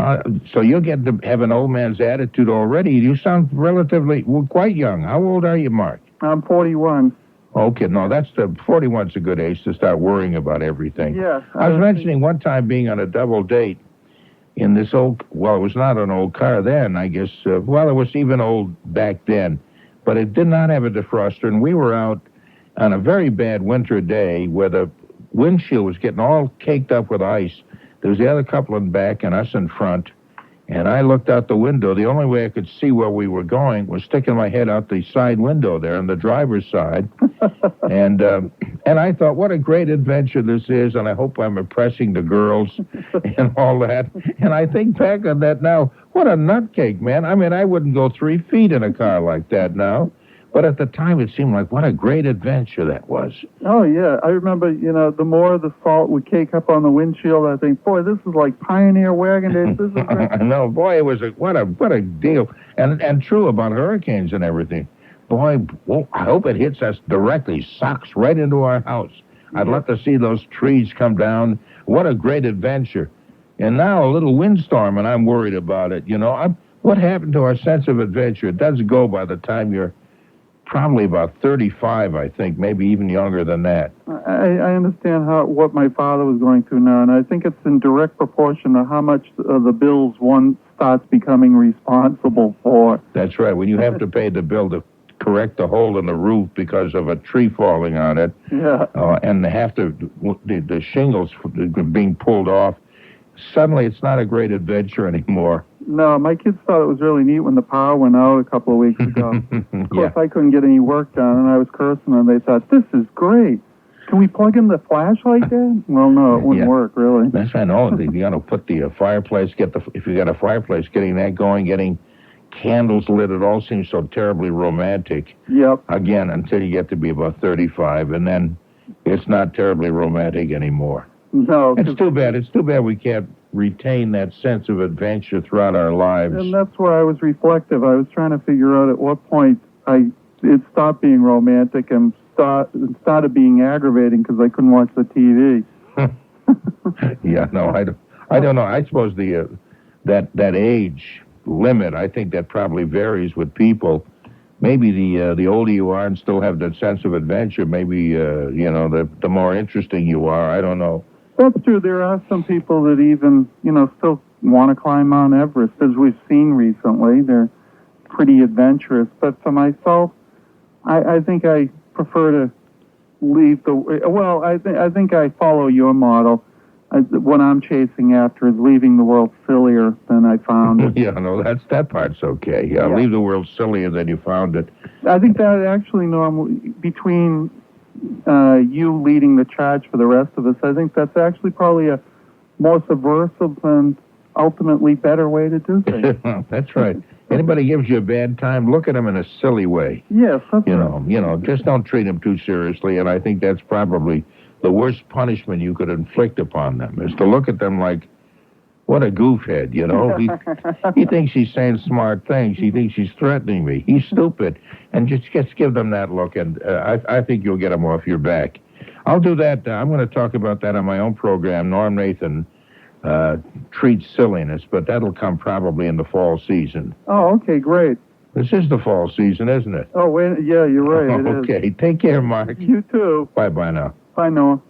So you'll get to have an old man's attitude already. You sound relatively, well, quite young. How old are you, Mark? I'm 41. Okay, no, 41's a good age to start worrying about everything. Yeah. I was mentioning one time being on a double date in this old, well, it was not an old car then, I guess. Well, it was even old back then. But it did not have a defroster, and we were out on a very bad winter day where the windshield was getting all caked up with ice. There was the other couple in back and us in front, and I looked out the window. The only way I could see where we were going was sticking my head out the side window there on the driver's side. And I thought, what a great adventure this is, and I hope I'm impressing the girls and all that. And I think back on that now, what a nutcake, man. I mean, I wouldn't go 3 feet in a car like that now. But at the time, it seemed like what a great adventure that was. Oh, yeah. I remember, you know, the more the salt would cake up on the windshield, I think, boy, this is like Pioneer wagon days. This is great. I know, boy, it was what a deal. And true about hurricanes and everything. Boy, well, I hope it hits us directly, socks right into our house. I'd love to see those trees come down. What a great adventure. And now a little windstorm, and I'm worried about it. You know, what happened to our sense of adventure? It does go by the time you're probably about 35, I think, maybe even younger than that. I understand what my father was going through now, and I think it's in direct proportion to how much of the bills one starts becoming responsible for. That's right. When you have to pay the bill to correct the hole in the roof because of a tree falling on it, and the shingles being pulled off, suddenly it's not a great adventure anymore. No, my kids thought it was really neat when the power went out a couple of weeks ago. Of course, I couldn't get any work done, and I was cursing them. They thought, this is great. Can we plug in the flashlight there? Well, no, it wouldn't work, really. That's right. No, you got to put the fireplace, if you got a fireplace, getting that going, getting candles lit, it all seems so terribly romantic. Yep. Again, until you get to be about 35, and then it's not terribly romantic anymore. No. It's too bad. It's too bad we can't retain that sense of adventure throughout our lives. And that's where I was reflective. I was trying to figure out at what point it stopped being romantic and started being aggravating because I couldn't watch the TV. Yeah, no, I don't know. I suppose that age limit, I think that probably varies with people. Maybe the older you are and still have that sense of adventure, maybe the more interesting you are. I don't know. That's true. There are some people that even, still want to climb Mount Everest, as we've seen recently. They're pretty adventurous. But for myself, I think I prefer to leave I think I follow your model. What I'm chasing after is leaving the world sillier than I found it. Yeah, no, that part's okay. Yeah, leave the world sillier than you found it. I think that actually, Norm, between you leading the charge for the rest of us, I think that's actually probably a more subversive and ultimately better way to do things. That's right. Anybody gives you a bad time, look at them in a silly way. Yes, that's right. Just don't treat them too seriously, and I think that's probably the worst punishment you could inflict upon them, is to look at them like, what a goofhead, He thinks he's saying smart things. He thinks he's threatening me. He's stupid. And just give them that look, and I think you'll get them off your back. I'll do that. I'm going to talk about that on my own program. Norm Nathan treats silliness, but that'll come probably in the fall season. Oh, okay, great. This is the fall season, isn't it? Oh, wait, yeah, you're right. It okay, take care, Mark. You too. Bye-bye now. Bye, Noah.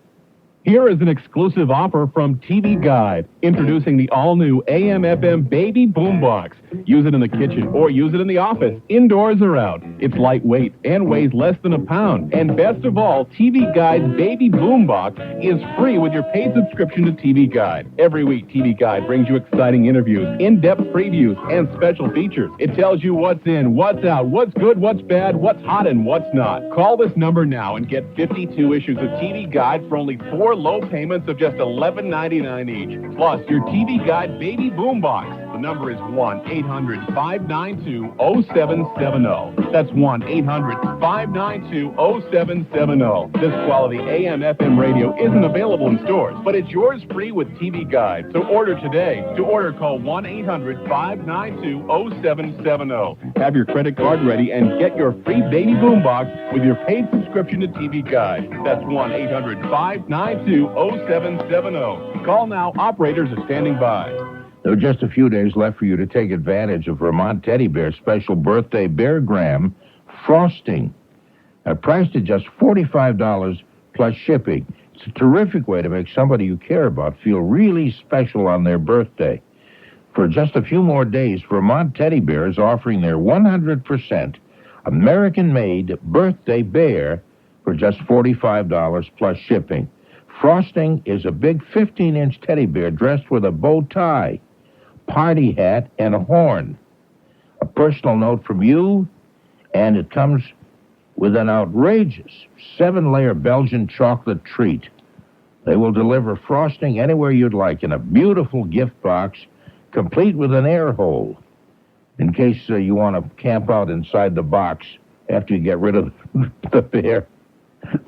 Here is an exclusive offer from TV Guide, introducing the all-new AM/FM Baby Boombox. Use it in the kitchen or use it in the office, indoors or out. It's lightweight and weighs less than a pound. And best of all, TV Guide's Baby Boombox is free with your paid subscription to TV Guide. Every week, TV Guide brings you exciting interviews, in-depth previews, and special features. It tells you what's in, what's out, what's good, what's bad, what's hot, and what's not. Call this number now and get 52 issues of TV Guide for only 4 low payments of just $11.99 each. Plus, your TV Guide Baby Boombox. The number is 1-800-592-0770. That's 1-800-592-0770. This quality AM/FM radio isn't available in stores, but it's yours free with TV Guide. So order today. To order, call 1-800-592-0770. Have your credit card ready and get your free baby boombox with your paid subscription to TV Guide. That's 1-800-592-0770. Call now. Operators are standing by. There are just a few days left for you to take advantage of Vermont Teddy Bear's special birthday Beargram frosting. Priced at just $45 plus shipping. It's a terrific way to make somebody you care about feel really special on their birthday. For just a few more days, Vermont Teddy Bear is offering their 100% American-made birthday bear for just $45 plus shipping. Frosting is a big 15-inch teddy bear dressed with a bow tie, party hat, and a horn. A personal note from you, and it comes with an outrageous 7-layer Belgian chocolate treat. They will deliver frosting anywhere you'd like in a beautiful gift box, complete with an air hole, in case you want to camp out inside the box after you get rid of the bear.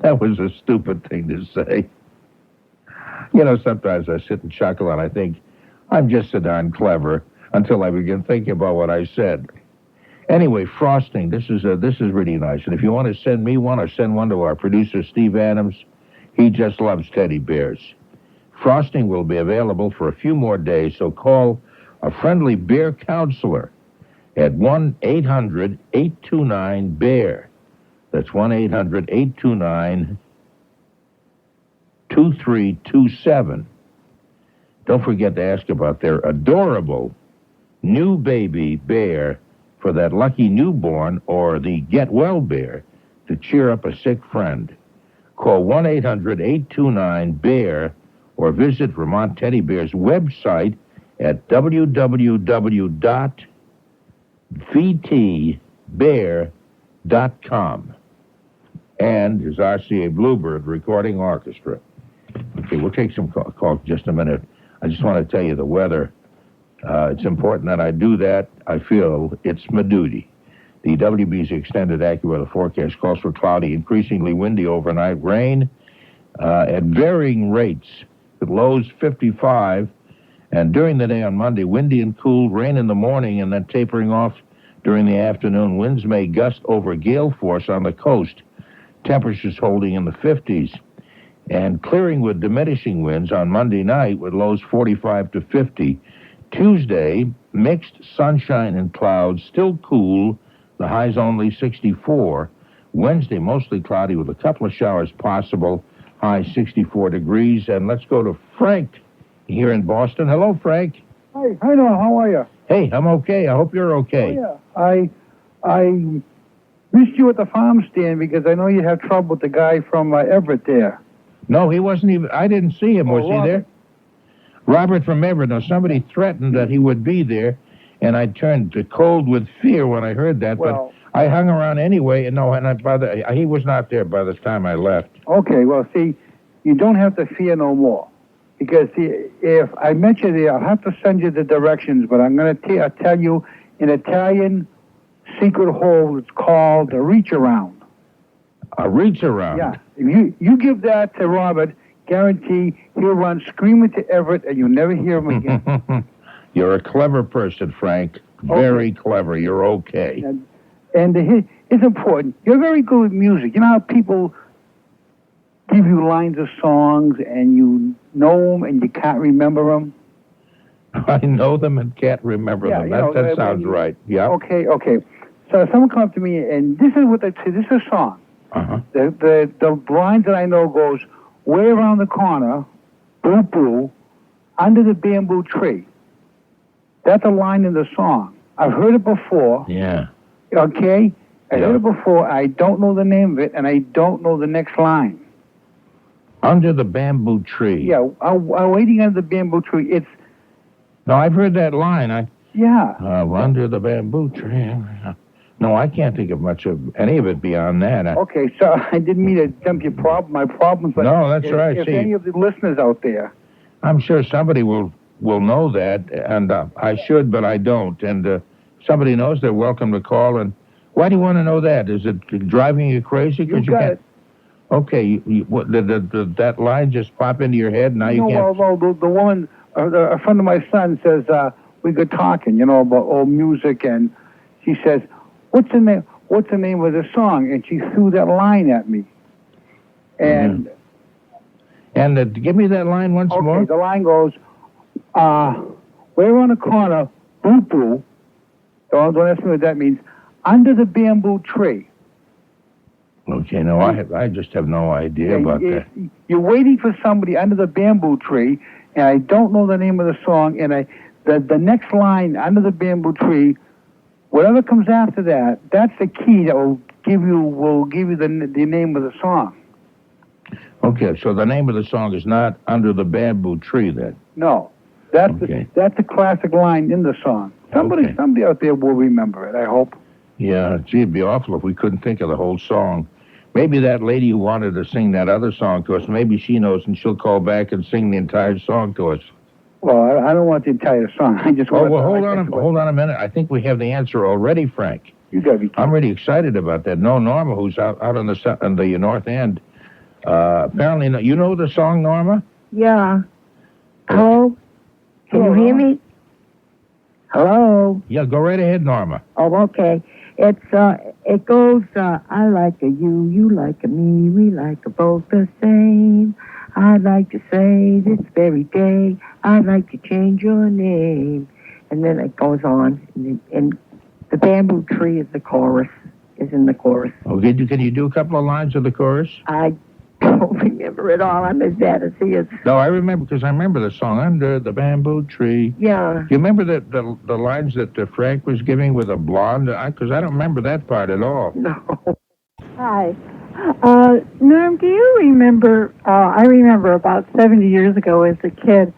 That was a stupid thing to say. You know, sometimes I sit and chuckle and I think, I'm just so darn clever, until I begin thinking about what I said. Anyway, frosting, this is really nice. And if you want to send me one, or send one to our producer, Steve Adams, he just loves teddy bears. Frosting will be available for a few more days, so call a friendly bear counselor at 1-800-829-BEAR. That's 1-800-829-2327. Don't forget to ask about their adorable new baby bear for that lucky newborn, or the get well bear to cheer up a sick friend. Call 1-800-829-BEAR or visit Vermont Teddy Bear's website at www.vtbear.com. And his RCA Bluebird Recording Orchestra. Okay, we'll take some calls in just a minute. I just want to tell you the weather. It's important that I do that. I feel it's my duty. The WB's extended AccuWeather forecast calls for cloudy, increasingly windy overnight rain at varying rates, with lows 55, and during the day on Monday, windy and cool, rain in the morning, and then tapering off during the afternoon. Winds may gust over gale force on the coast. Temperatures holding in the 50s. And clearing with diminishing winds on Monday night with lows 45 to 50. Tuesday, mixed sunshine and clouds, still cool, the highs only 64. Wednesday, mostly cloudy with a couple of showers possible, high 64 degrees. And let's go to Frank here in Boston. Hello, Frank. Hi, Norma. How are you? Hey, I'm okay. I hope you're okay. Oh, yeah. I missed you at the farm stand because I know you have trouble with the guy from Everett there. No, he wasn't even. I didn't see him. Was he there? Robert from Everett. Now, somebody threatened that he would be there, and I turned to cold with fear when I heard that. Well, but I hung around anyway, and he was not there by the time I left. Okay, well, see, you don't have to fear no more. Because if I met you there, I'll have to send you the directions, but I'm going to tell you an Italian secret hole. It's called a reach around. A reach around? Yeah. If you give that to Robert, guarantee he'll run screaming to Everett, and you'll never hear him again. You're a clever person, Frank. Very clever. You're okay. And it's important. You're very good with music. You know how people give you lines of songs, and you know them, and you can't remember them? I know them and can't remember them. That sounds right. Yeah. Okay. So someone come up to me, and this is what they say. This is a song. Uh-huh. The lines that I know goes, way around the corner, boo boo, under the bamboo tree. That's a line in the song. I've heard it before. Yeah. Okay? I heard it before. I don't know the name of it, and I don't know the next line. Under the bamboo tree. Yeah, I'm waiting under the bamboo tree. No, I've heard that line. Under the bamboo tree. No, I can't think of much of any of it beyond that. Okay, so I didn't mean to dump my problems. But no, that's right. If any of the listeners out there, I'm sure somebody will will know that, and I should, but I don't. And somebody knows, they're welcome to call. And why do you want to know that? Is it driving you crazy? You got it. Okay, what, did that line just pop into your head? Now you can't. Well, the woman, a friend of my son says we got talking, about old music, and she says, "What's the name? What's the name of the song?" And she threw that line at me. And give me that line once more. Okay, the line goes, "We're on a corner, boo boo." Don't ask me what that means. Under the bamboo tree. Okay, no, I just have no idea about that. You're waiting for somebody under the bamboo tree, and I don't know the name of the song. And the next line, under the bamboo tree, whatever comes after that, that's the key that will give you the name of the song. Okay, so the name of the song is not Under the Bamboo Tree, then? No, that's the classic line in the song. Somebody out there will remember it, I hope. Yeah, gee, it'd be awful if we couldn't think of the whole song. Maybe that lady who wanted to sing that other song to us, maybe she knows, and she'll call back and sing the entire song to us. Well, I don't want the entire song. I just want. Well, hold on a minute. I think we have the answer already, Frank. You gotta be kidding. I'm really excited about that. No, Norma, who's out on the north end. Apparently, you know the song, Norma? Yeah. Hello? Can you hear me? Hello? Yeah, go right ahead, Norma. Oh, okay. It goes, I like you like me, we like both the same. I'd like to say this very day, I'd like to change your name. And then it goes on, and the bamboo tree is in the chorus. Okay, can you do a couple of lines of the chorus? I don't remember it all. I'm as bad as he is. No, I remember, because I remember the song, Under the Bamboo Tree. Yeah. Do you remember the lines that Frank was giving with a blonde? Because I don't remember that part at all. No. Hi. Norm, do you remember, I remember about 70 years ago as a kid,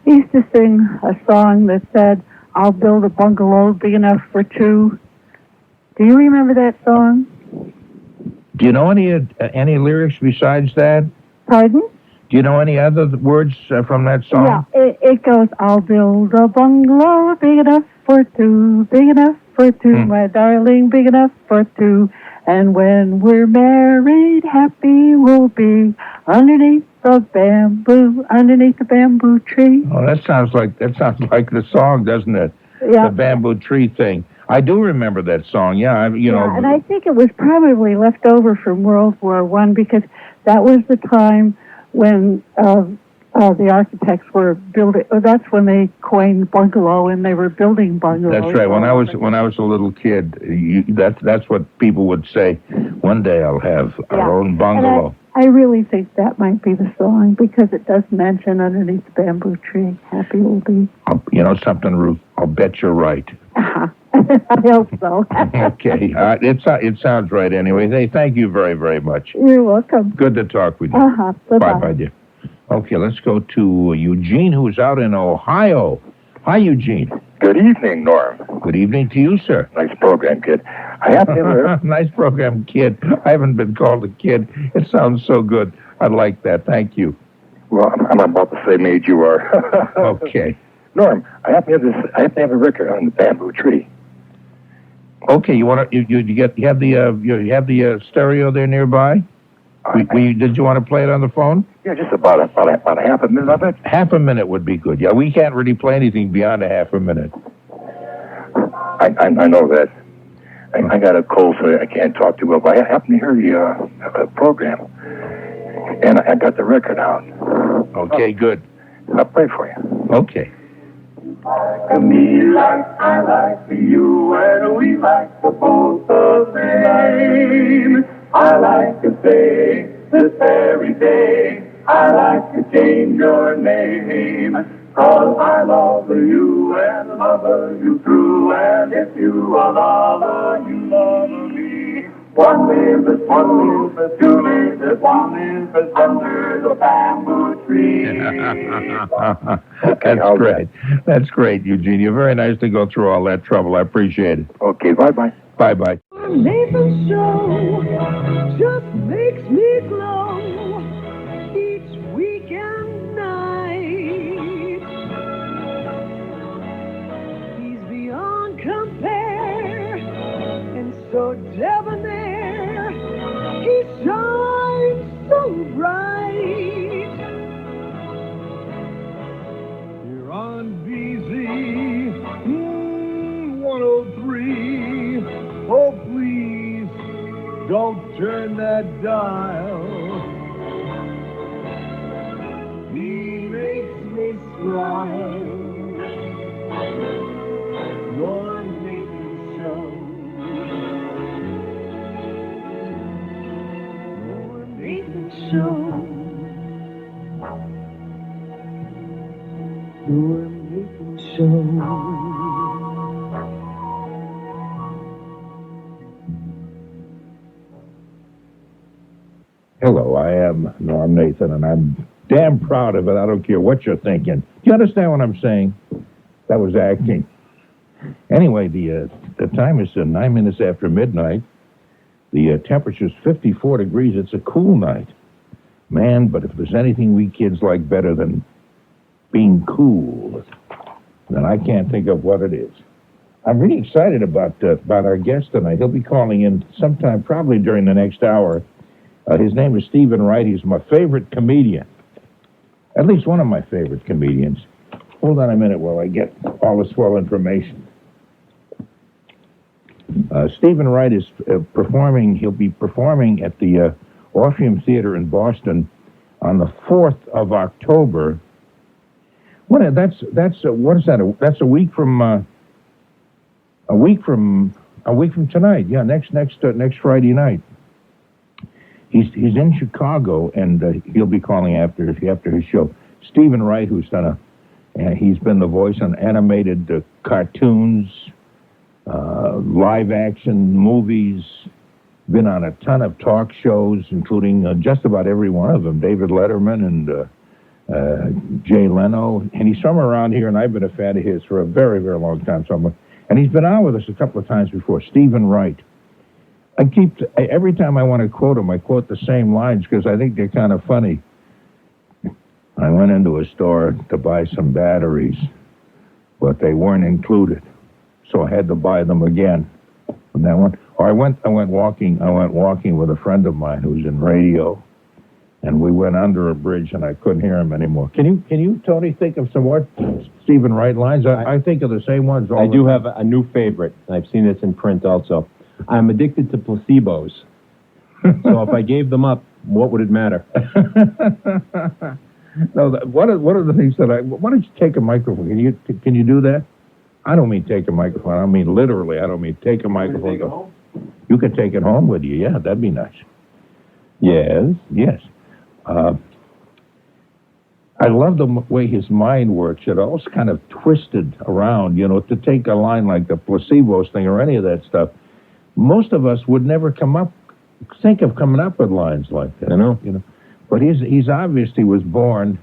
I used to sing a song that said, "I'll build a bungalow big enough for two." Do you remember that song? Do you know any lyrics besides that? Pardon? Do you know any other words from that song? Yeah, it goes, "I'll build a bungalow big enough for two, my darling, big enough for two. And when we're married, happy we'll be underneath the bamboo tree." Oh, that sounds like the song, doesn't it? Yeah. The bamboo tree thing. I do remember that song. Yeah, and I think it was probably left over from World War I, because that was the time when the architects were building. That's when they coined bungalow, and they were building bungalows. That's right. When I was a little kid, that's what people would say. One day I'll have our own bungalow. And I really think that might be the song, because it does mention underneath the bamboo tree, happy will be. You know something, Ruth? I'll bet you're right. Uh-huh. I hope so. Okay. It sounds right anyway. Hey, thank you very, very much. You're welcome. Good to talk with you. Uh-huh. Bye-bye. Bye-bye, dear. Okay, let's go to Eugene, who's out in Ohio. Hi, Eugene. Good evening, Norm. Good evening to you, sir. Nice program, kid. I have never... Nice program, kid. I haven't been called a kid. It sounds so good. I like that. Thank you. Well, I'm about the same age you are. Okay. Norm, I have to have a record on the bamboo tree. Okay, you want to? You have the stereo there nearby? Did you want to play it on the phone? Yeah, just about a half a minute of it. Half a minute would be good. Yeah, we can't really play anything beyond a half a minute. I know that. I got a cold, so I can't talk too well, but I happened to hear the program, and I got the record out. Okay, good. I'll play for you. Okay. To me like I like you, and we like the both the same. I like to say this very day, I like to change your name. 'Cause I love you and love you true, and if you are lover, you love me. One lives, two lives, one lives under the bamboo tree. That's great. That's great, Eugene. You're very nice to go through all that trouble. I appreciate it. Okay, bye-bye. Bye-bye. Nathan's show just makes me glow each weekend night. so debonair, he shines so bright. Here on BZ 103, oh please, don't turn that dial. He makes me smile. Norm Nathan Show. Norm Nathan Show. Norm Nathan Show. Hello, I am Norm Nathan, and I'm damn proud of it. I don't care what you're thinking. Do you understand what I'm saying? That was acting. Anyway, the time is 9 minutes after midnight. The temperature's 54 degrees. It's a cool night. Man, but if there's anything we kids like better than being cool, then I can't think of what it is. I'm really excited about our guest tonight. He'll be calling in sometime, probably during the next hour. His name is Stephen Wright. He's my favorite comedian. At least one of my favorite comedians. Hold on a minute while I get all the swell information. Stephen Wright is performing. He'll be performing at the Orpheum Theater in Boston on the 4th of October. What is that? That's a week from tonight. Yeah, next Friday night. He's in Chicago, and he'll be calling after his show. Stephen Wright, who's he's been the voice on animated cartoons, live action movies, been on a ton of talk shows, including just about every one of them. David Letterman and Jay Leno, and he's from around here, and I've been a fan of his for a very, very long time. And he's been on with us a couple of times before. Stephen Wright. Every time I want to quote him, I quote the same lines because I think they're kind of funny. I went into a store to buy some batteries, but they weren't included, so I had to buy them again. And that one, or I went walking with a friend of mine who's in radio, and we went under a bridge, and I couldn't hear him anymore. Can you, Tony, think of some more Stephen Wright lines? I think of the same ones. I do have a new favorite. I've seen this in print also. I'm addicted to placebos. So if I gave them up, what would it matter? No, one of the things why don't you take a microphone? Can you do that? I don't mean take a microphone. I mean literally. I don't mean take a microphone. Take it home? You could take it home with you. Yeah, that'd be nice. Yes. I love the way his mind works. It all's kind of twisted around, to take a line like the placebos thing or any of that stuff. Most of us would never think of coming up with lines like that. I know. But he's obviously was born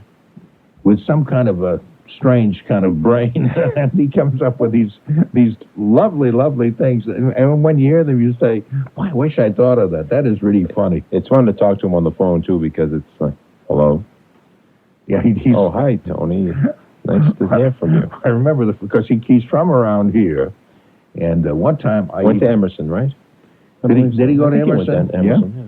with some kind of a strange kind of brain, and he comes up with these lovely, lovely things. And when you hear them, you say, "Boy, I wish I thought of that." That is really funny. It's fun to talk to him on the phone too, because it's like, "Hello." Yeah. Oh, hi, Tony. Nice to hear from you. I remember because he's from around here. And one time I went to Emerson, right? Did he go to Emerson? He went to Emerson, yeah.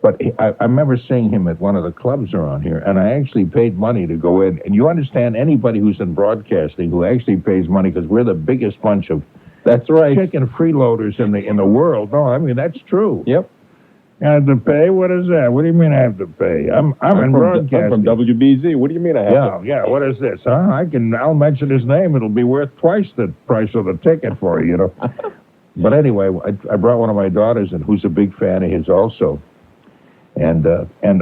But I remember seeing him at one of the clubs around here, and I actually paid money to go in. And you understand, anybody who's in broadcasting who actually pays money, because we're the biggest bunch of chicken freeloaders in the world. No, I mean that's true. Yep. I have to pay? What is that? What do you mean I have to pay? I'm in broadcasting. I'm from WBZ. What do you mean I have to? Yeah. What is this? Huh? I'll mention his name. It'll be worth twice the price of the ticket for you, But anyway, I brought one of my daughters in, who's a big fan of his also, and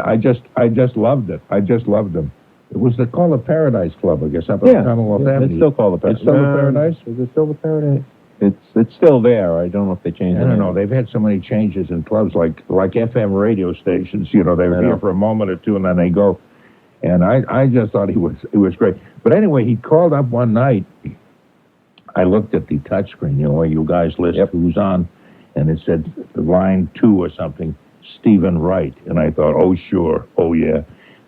I just loved it. I just loved him. It was called the Paradise Club, I guess, up at Commonwealth Avenue. It's still called the Paradise. It's still the Paradise. Is it still the Paradise? It's still there. I don't know if they changed it. I don't know. They've had so many changes in clubs, like FM radio stations. They were here for a moment or two, and then they go. And I just thought he was great. But anyway, he called up one night. I looked at the touchscreen, where you guys list who's on, and it said line 2 or something, Stephen Wright. And I thought, oh, sure, oh, yeah.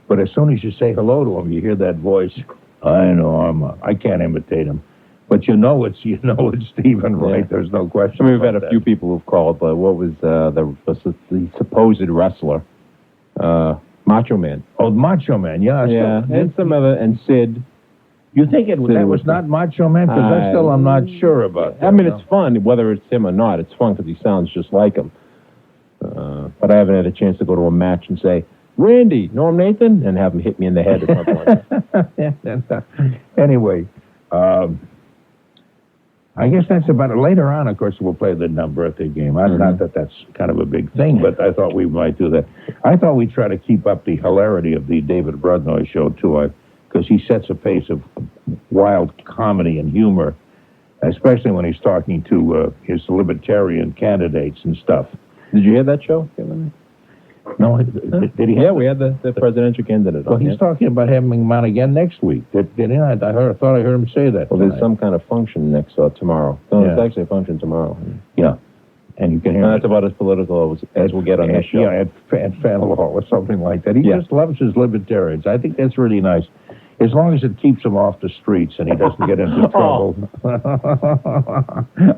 But as soon as you say hello to him, you hear that voice. I know, I can't imitate him. But you know it's Stephen, right? Yeah. There's no question. I mean, we've had about a few people who've called, but what was the supposed wrestler? Macho Man. Oh, Macho Man, yeah. Yeah, and some other, and Sid. You think that was not Macho Man? Because I'm not sure about that. I mean, it's fun, whether it's him or not. It's fun because he sounds just like him. But I haven't had a chance to go to a match and say, Randy, Norm Nathan, and have him hit me in the head or something like that. Anyway, I guess that's about it. Later on, of course, we'll play the birthday game. Not that that's kind of a big thing, but I thought we might do that. I thought we'd try to keep up the hilarity of the David Brudnoy show, too, because he sets a pace of wild comedy and humor, especially when he's talking to his libertarian candidates and stuff. Did you hear that show? No, did he? Yeah, we had the presidential candidate Well, on. he's talking about having him on again next week. Did he? I thought I heard him say that. Well, there's some kind of function tomorrow. No, it's actually a function tomorrow. Yeah. And you can hear that's about as political as we'll get on this show. Yeah, at Fanlaw or something like that. He just loves his libertarians. I think that's really nice. As long as it keeps him off the streets and he doesn't get into trouble.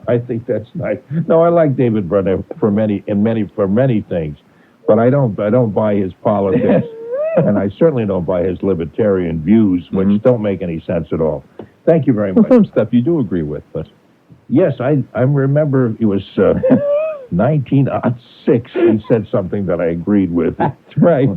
I think that's nice. No, I like David Brunner for many things, but I don't buy his politics, and I certainly don't buy his libertarian views, which don't make any sense at all. Thank you very much. Some stuff you do agree with, but yes, I remember it was 1906. He said something that I agreed with. That's right.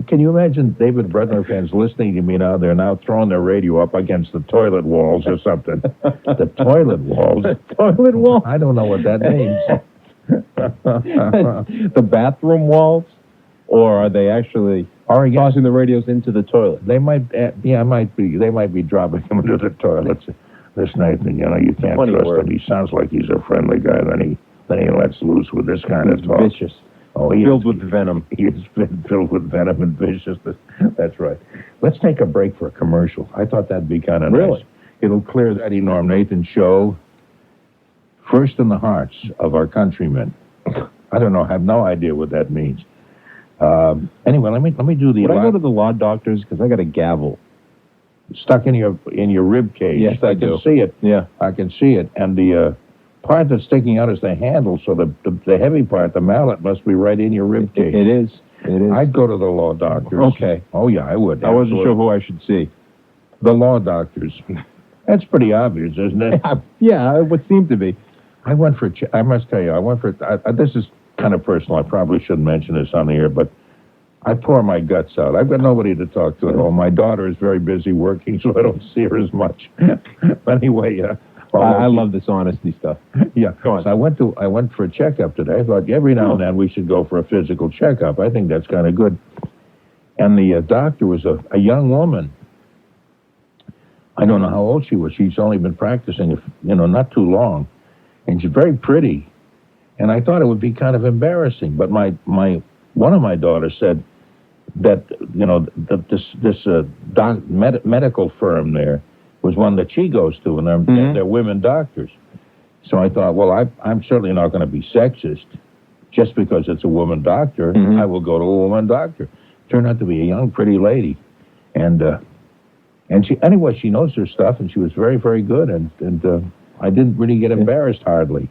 Can you imagine David Brudner fans listening to me now? They're now throwing their radio up against the toilet walls or something. The toilet walls? Toilet wall? I don't know what that means. The bathroom walls? Or are they actually tossing the radios into the toilet? They might, They might be dropping them into the toilets. This Nathan, you can't trust him. He sounds like he's a friendly guy. Then he lets loose with this kind of talk. Vicious. Oh, filled with venom. He is filled with venom and viciousness. That's right. Let's take a break for a commercial. I thought that'd be kind of really nice. It'll clear that Norm Nathan show. First in the hearts of our countrymen. I don't know. I have no idea what that means. Anyway, let me do the. Would I go to the law doctors because I got a gavel stuck in your rib cage? Yes, I do. Can see it. Yeah, I can see it, and the part that's sticking out is the handle. So the heavy part, the mallet, must be right in your rib cage. It is. I'd go to the law doctors. Okay. Oh yeah, I would. I wasn't sure who I should see. The law doctors. That's pretty obvious, isn't it? Yeah, it would seem to be. I went for. I must tell you, this is kind of personal. I probably shouldn't mention this on the air, but I pour my guts out. I've got nobody to talk to at home. My daughter is very busy working, so I don't see her as much. But anyway, I love this honesty stuff. Yeah. Go on. So I went for a checkup today. I thought every now and then we should go for a physical checkup. I think that's kind of good. And the doctor was a young woman. I don't know how old she was. She's only been practicing, not too long. And she's very pretty. And I thought it would be kind of embarrassing. But one of my daughters said that, this medical firm there was one that she goes to, and they're women doctors. So I thought, well, I'm certainly not going to be sexist. Just because it's a woman doctor, I will go to a woman doctor. Turned out to be a young, pretty lady. And she knows her stuff, and she was very, very good. And I didn't really get embarrassed hardly.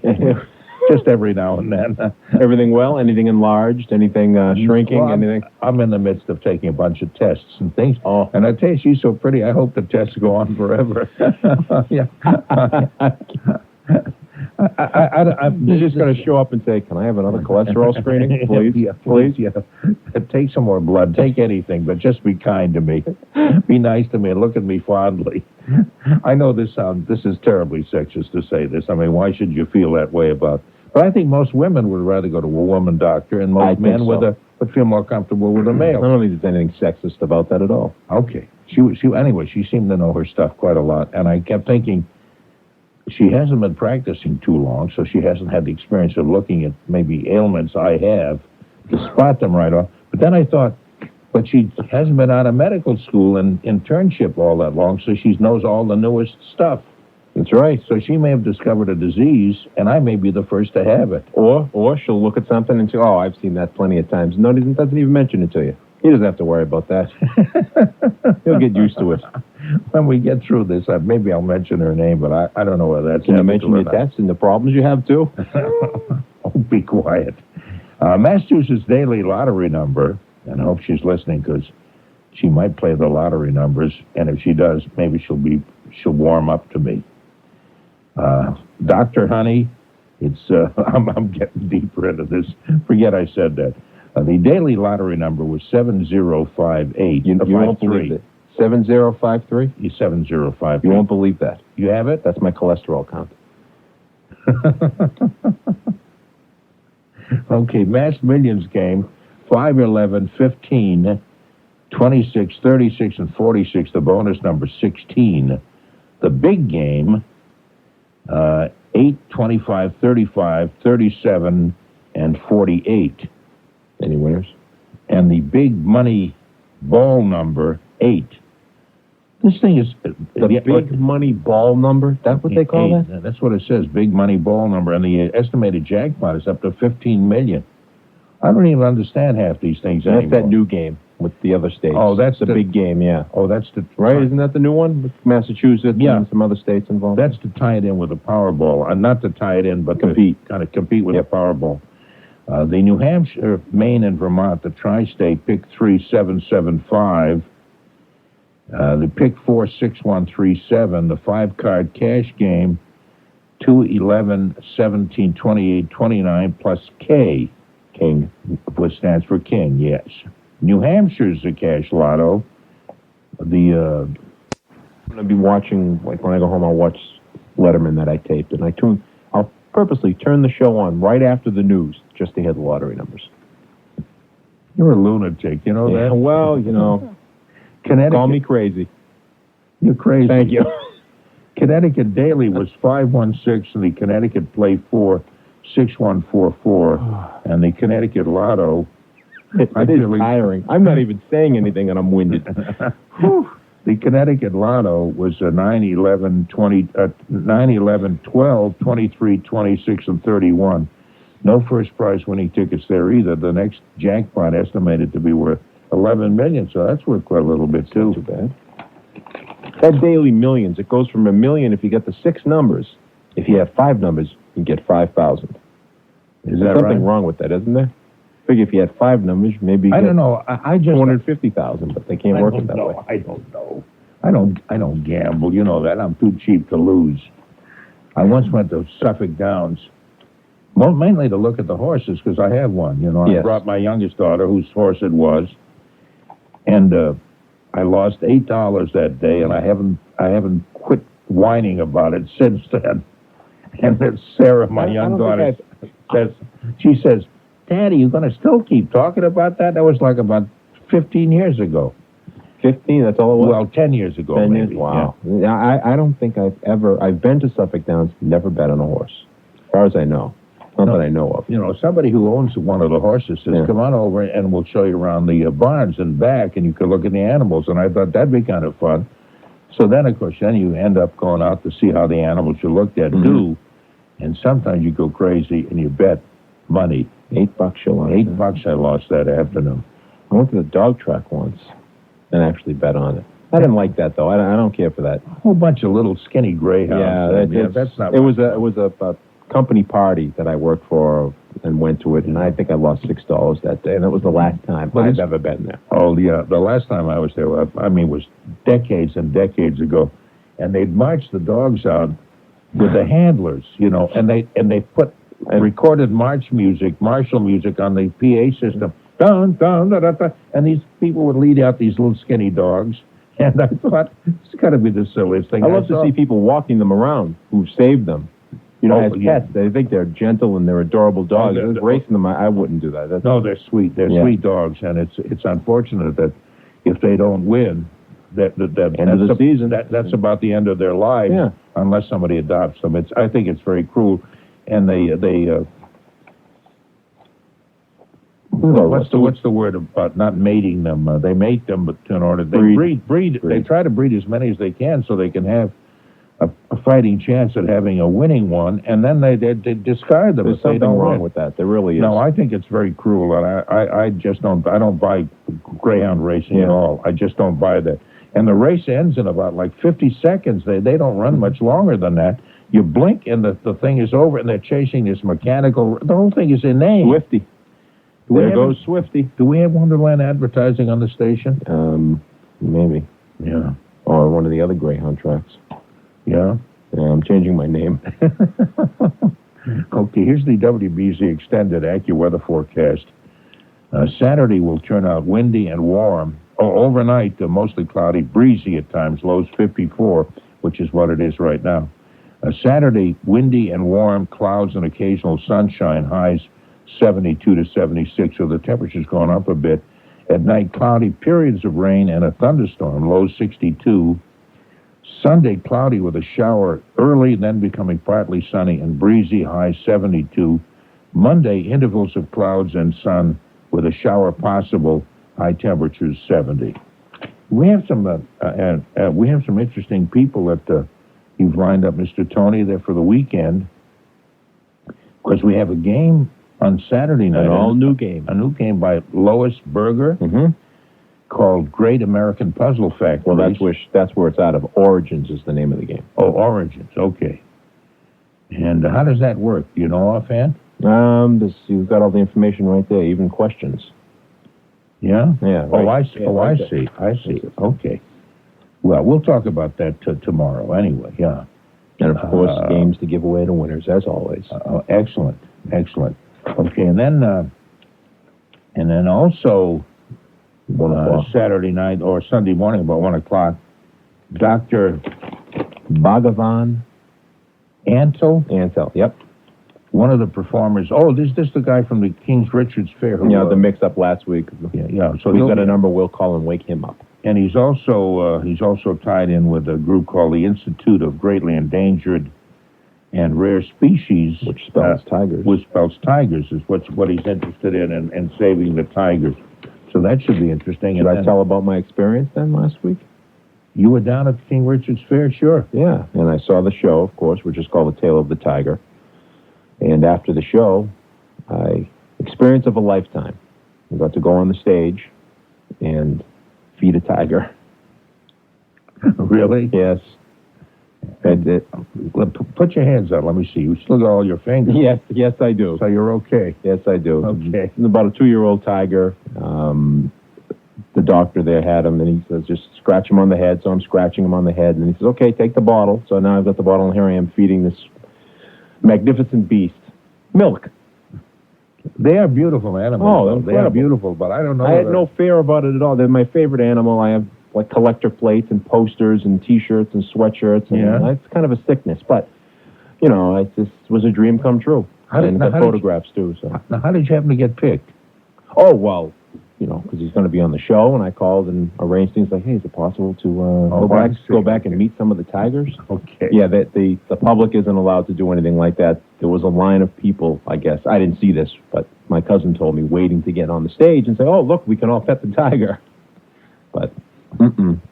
Just every now and then. Everything well? Anything enlarged? Anything shrinking? Well, anything? I'm in the midst of taking a bunch of tests and things. Oh. And I tell you, she's so pretty, I hope the tests go on forever. Yeah. I'm just going to show up and say, can I have another cholesterol screening, please? Please, yeah. Take some more blood. Take anything, but just be kind to me. Be nice to me and look at me fondly. I know this is terribly sexist to say this. I mean, why should you feel that way about? But I think most women would rather go to a woman doctor, and most men would feel more comfortable with a male. I don't think there's anything sexist about that at all. Okay. Anyway, she seemed to know her stuff quite a lot, and I kept thinking, she hasn't been practicing too long, so she hasn't had the experience of looking at maybe ailments I have to spot them right off. But then I thought, but she hasn't been out of medical school and internship all that long, so she knows all the newest stuff. That's right. So she may have discovered a disease, and I may be the first to have it. Or she'll look at something and say, oh, I've seen that plenty of times. No, he doesn't even mention it to you. He doesn't have to worry about that. He'll get used to it. when we get through this, maybe I'll mention her name, but I don't know whether that's... Can you mention your debts and the problems you have, too? Oh, be quiet. Massachusetts Daily Lottery number, and I hope she's listening because she might play the lottery numbers, and if she does, maybe she'll warm up to me. Dr. Honey, it's I'm getting deeper into this. Forget I said that. The daily lottery number was 7058. You won't believe it. 7053? 7053. You won't believe that. You have it? That's my cholesterol count. Okay, Mass Millions game, 5, 11, 15, 26, 36, and 46. The bonus number 16. The big game, 8, 25, 35, 37, and 48. Any winners? And the big money ball number, 8. This thing is... The big money ball number? That's what they call 8. that? That's what it says, big money ball number. And the estimated jackpot is up to $15 million. I don't even understand half these things anymore. That's that new game with the other states. Oh, that's the big game, yeah. Oh, that's the... Right, isn't that the new one? With Massachusetts and some other states involved? That's to tie it in with the Powerball. Not to tie it in, but compete. To kind of compete with the Powerball. The New Hampshire, Maine, and Vermont, the tri-state, pick 3775. The pick 46137. The 5-card cash game, 2, 11, 17, 28, 29, plus K. King, which stands for King, yes. New Hampshire's the cash lotto. I'm going to be watching, like when I go home, I'll watch Letterman that I taped, and I'll purposely turn the show on right after the news just to hear the lottery numbers. You're a lunatic, you know that? Well, you know, Connecticut. Call me crazy. You're crazy. Thank you. Connecticut Daily was 516, and the Connecticut Play 4, 6144, and the Connecticut Lotto... It is tiring. I'm not even saying anything, and I'm winded. The Connecticut Lotto was 9, 11, 12, 23, 26, and 31. No first prize winning tickets there either. The next jackpot estimated to be worth $11 million, so that's worth quite a little bit, too. Not too bad. That Daily Millions, it goes from $1 million if you get the 6 numbers. If you have 5 numbers, you get 5,000. Is that There's something wrong with that, isn't there? Figure if you had 5 numbers, maybe you I don't know. I just 250,000, but they can't work it that way. I don't know. I don't gamble. You know that. I'm too cheap to lose. I once went to Suffolk Downs, mainly to look at the horses because I have one. You know, I brought my youngest daughter, whose horse it was, and I lost $8 that day, and I haven't quit whining about it since then. And then Sarah, my young daughter, says, Daddy, you're going to still keep talking about that? That was like about 15 years ago. 15? That's all it was? Well, 10 years ago, 10 maybe. Years? Wow. Yeah. I don't think I've been to Suffolk Downs, never bet on a horse, as far as I know. Not that I know of. You know, somebody who owns one of the horses says, come on over and we'll show you around the barns and back, and you can look at the animals. And I thought that'd be kind of fun. So then, of course, you end up going out to see how the animals you looked at do. And sometimes you go crazy and you bet money. $8 you lost. $8 I lost that afternoon. I went to the dog track once and actually bet on it. I didn't like that though. I don't care for that. A whole bunch of little skinny greyhounds. Yeah, that's not. It was a company party that I worked for and went to it, and I think I lost $6 that day, and that was the last time I've ever been there. Oh yeah, the last time I was there, was decades and decades ago, and they'd march the dogs out with the handlers, you know, and they put recorded martial music on the PA system. Dun, dun, da, da, da, and these people would lead out these little skinny dogs. And I thought, it's got to be the silliest thing. I love to see people walking them around who saved them. You know, as pets, they think they're gentle and they're adorable dogs. Racing them, I wouldn't do that. No, they're sweet. They're sweet dogs, and it's unfortunate that if they don't win, that's about the end of their lives, unless somebody adopts them. I think it's very cruel. And what's the word about not mating them? They mate them, but in order they breed. They try to breed as many as they can so they can have a fighting chance at having a winning one, and then they discard them. There's something wrong with that. There really is. No, I think it's very cruel, and I just don't buy greyhound racing at all. I just don't buy that. And the race ends in about like 50 seconds. They don't run much longer than that. You blink and the thing is over, and they're chasing this mechanical. The whole thing is inane. Swifty. There goes Swifty. Do we have Wonderland advertising on the station? Maybe. Yeah. Or one of the other Greyhound tracks. Yeah? Yeah, I'm changing my name. Okay, here's the WBZ extended AccuWeather forecast. Saturday will turn out windy and warm. Overnight, mostly cloudy, breezy at times, lows 54, which is what it is right now. Saturday, windy and warm, clouds and occasional sunshine, highs 72 to 76, so the temperature's gone up a bit. At night, cloudy, periods of rain and a thunderstorm, low 62. Sunday, cloudy with a shower early, then becoming partly sunny and breezy, high 72. Monday, intervals of clouds and sun with a shower possible, high temperatures 70. We have some interesting people that you've lined up, Mr. Tony, there for the weekend, because we have a game on Saturday night. An all-new game. A new game by Lois Berger called Great American Puzzle Factory. Well, that's where it's out of. Origins is the name of the game. Oh, Origins, okay. And how does that work? Do you know offhand? You've got all the information right there, even questions. Yeah? Yeah. Oh, right. I see. I see. Okay. Well, we'll talk about that tomorrow anyway, yeah. And, of course, games to give away to winners, as always. Excellent. Okay, and then also Saturday night or Sunday morning about 1 o'clock, Dr. Bhagavan Antle, yep. One of the performers. Oh, this the guy from the King's Richards Fair. The mix-up last week. Yeah. So we've got a number. We'll call and wake him up. And he's also tied in with a group called the Institute of Greatly Endangered and Rare Species, which spells tigers. Which spells tigers is what he's interested in, and saving the tigers. So that should be interesting. Should I tell about my experience then last week? You were down at the King Richard's Fair, sure. Yeah, and I saw the show, of course, which is called The Tale of the Tiger. And after the show, experience of a lifetime. I got to go on the stage and feed a tiger. Really? Yes. Put your hands out. Let me see. You still got all your fingers. Yes, I do. So you're okay. Yes, I do. Okay. It's about a 2-year-old tiger. The doctor there had him, and he says, just scratch him on the head. So I'm scratching him on the head, and he says, okay, take the bottle. So now I've got the bottle, and here I am feeding this magnificent beast milk. They are beautiful animals. Oh, they are beautiful, but I don't know. I had no fear about it at all. They're my favorite animal. I have like collector plates and posters and T-shirts and sweatshirts. And it's kind of a sickness, but it just was a dream come true. And the photographs too. So now, how did you happen to get picked? Oh well, because he's going to be on the show, and I called and arranged things like, hey, is it possible to go back and meet some of the tigers? Okay. Yeah, the public isn't allowed to do anything like that. There was a line of people, I guess. I didn't see this, but my cousin told me, waiting to get on the stage and say, oh, look, we can all pet the tiger. But,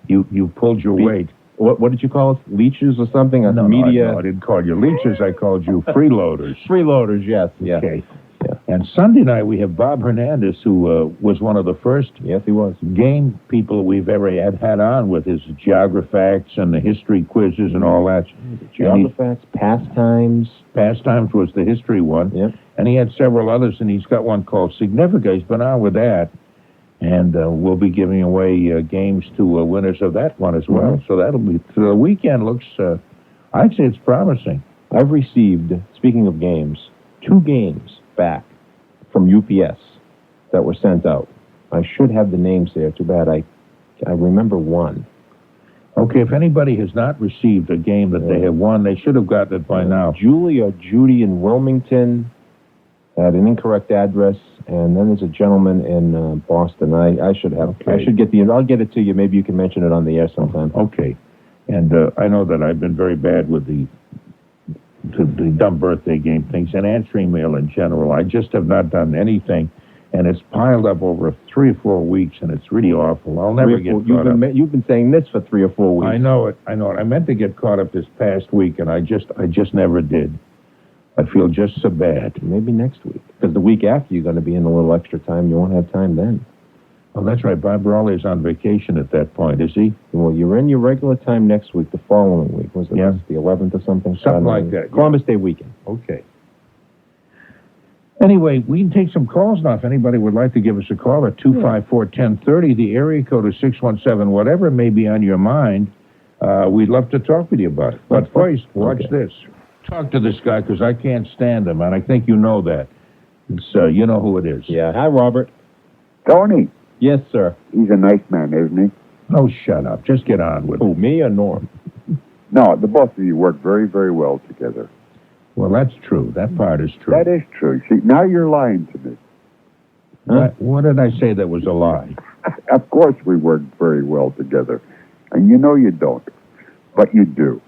You pulled your weight. What did you call us? Leeches or something? No, media. I didn't call you leeches. I called you freeloaders. Freeloaders, yes. Yeah. Okay. Yeah. And Sunday night we have Bob Hernandez, who was one of the first game people we've ever had on with his Geographics and the history quizzes and all that. Geographics, Pastimes. Pastimes was the history one. Yep. And he had several others, and he's got one called Significa. He's been on with that. And we'll be giving away games to winners of that one as well. So that'll be, the weekend looks, I'd say it's promising. I've received, speaking of games, 2 games back from UPS that were sent out. I should have the names there. Too bad I remember one. Okay, if anybody has not received a game that they have won, they should have gotten it by now. Julie or Judy in Wilmington had an incorrect address, and then there's a gentleman in Boston. I should have. Okay. I should get I'll get it to you. Maybe you can mention it on the air sometime. Okay. And I know that I've been very bad with the dumb birthday game things and answering mail in general. I just have not done anything, and it's piled up over 3 or 4 weeks, and it's really awful. I'll never get caught up. You've been saying this for 3 or 4 weeks. I know it. I meant to get caught up this past week, and I just never did. I feel just so bad. Maybe next week, because the week after you're going to be in a little extra time. You won't have time then. Oh, that's right. Bob Brawley's on vacation at that point, is he? Well, you're in your regular time next week, the following week. Was it Yeah. the 11th or something? Something like that. Columbus Day weekend. Okay. Anyway, we can take some calls now. If anybody would like to give us a call at 254-1030, the area code is 617. Whatever may be on your mind, we'd love to talk with you about it. But first, watch this. Talk to this guy because I can't stand him, and I think you know that. It's, you know who it is. Yeah. Hi, Robert. Tony. Yes, sir. He's a nice man, isn't he? Oh, shut up. Just get on with it. Who, me or Norm? No, the both of you work very, very well together. Well, that's true. That part is true. That is true. See, now you're lying to me. Huh? What did I say that was a lie? Of course we work very well together. And you know you don't. But you do.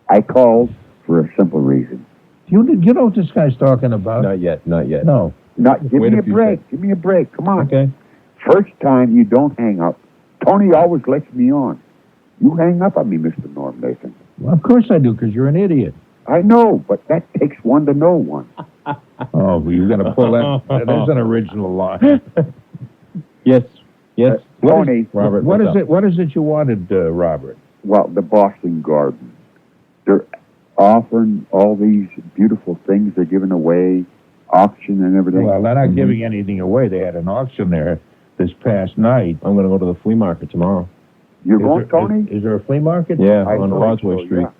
I called for a simple reason. You know what this guy's talking about? Not yet. Not yet. No. Give me a break. Give me a break. Come on. Okay. First time you don't hang up. Tony always lets me on. You hang up on me, Mr. Norm Nathan. Well, of course I do, because you're an idiot. I know, but that takes one to know one. Oh, well, you're going to pull that. That is an original line. Yes. Tony. Robert, what is it you wanted, Robert? Well, the Boston Garden. They're offering all these beautiful things they're giving away, auction and everything. Well, they're not giving anything away. They had an auction there this past night. I'm going to go to the flea market tomorrow. You're going, Tony? Is there a flea market? Yeah, I on thought Causeway so, Street. yeah.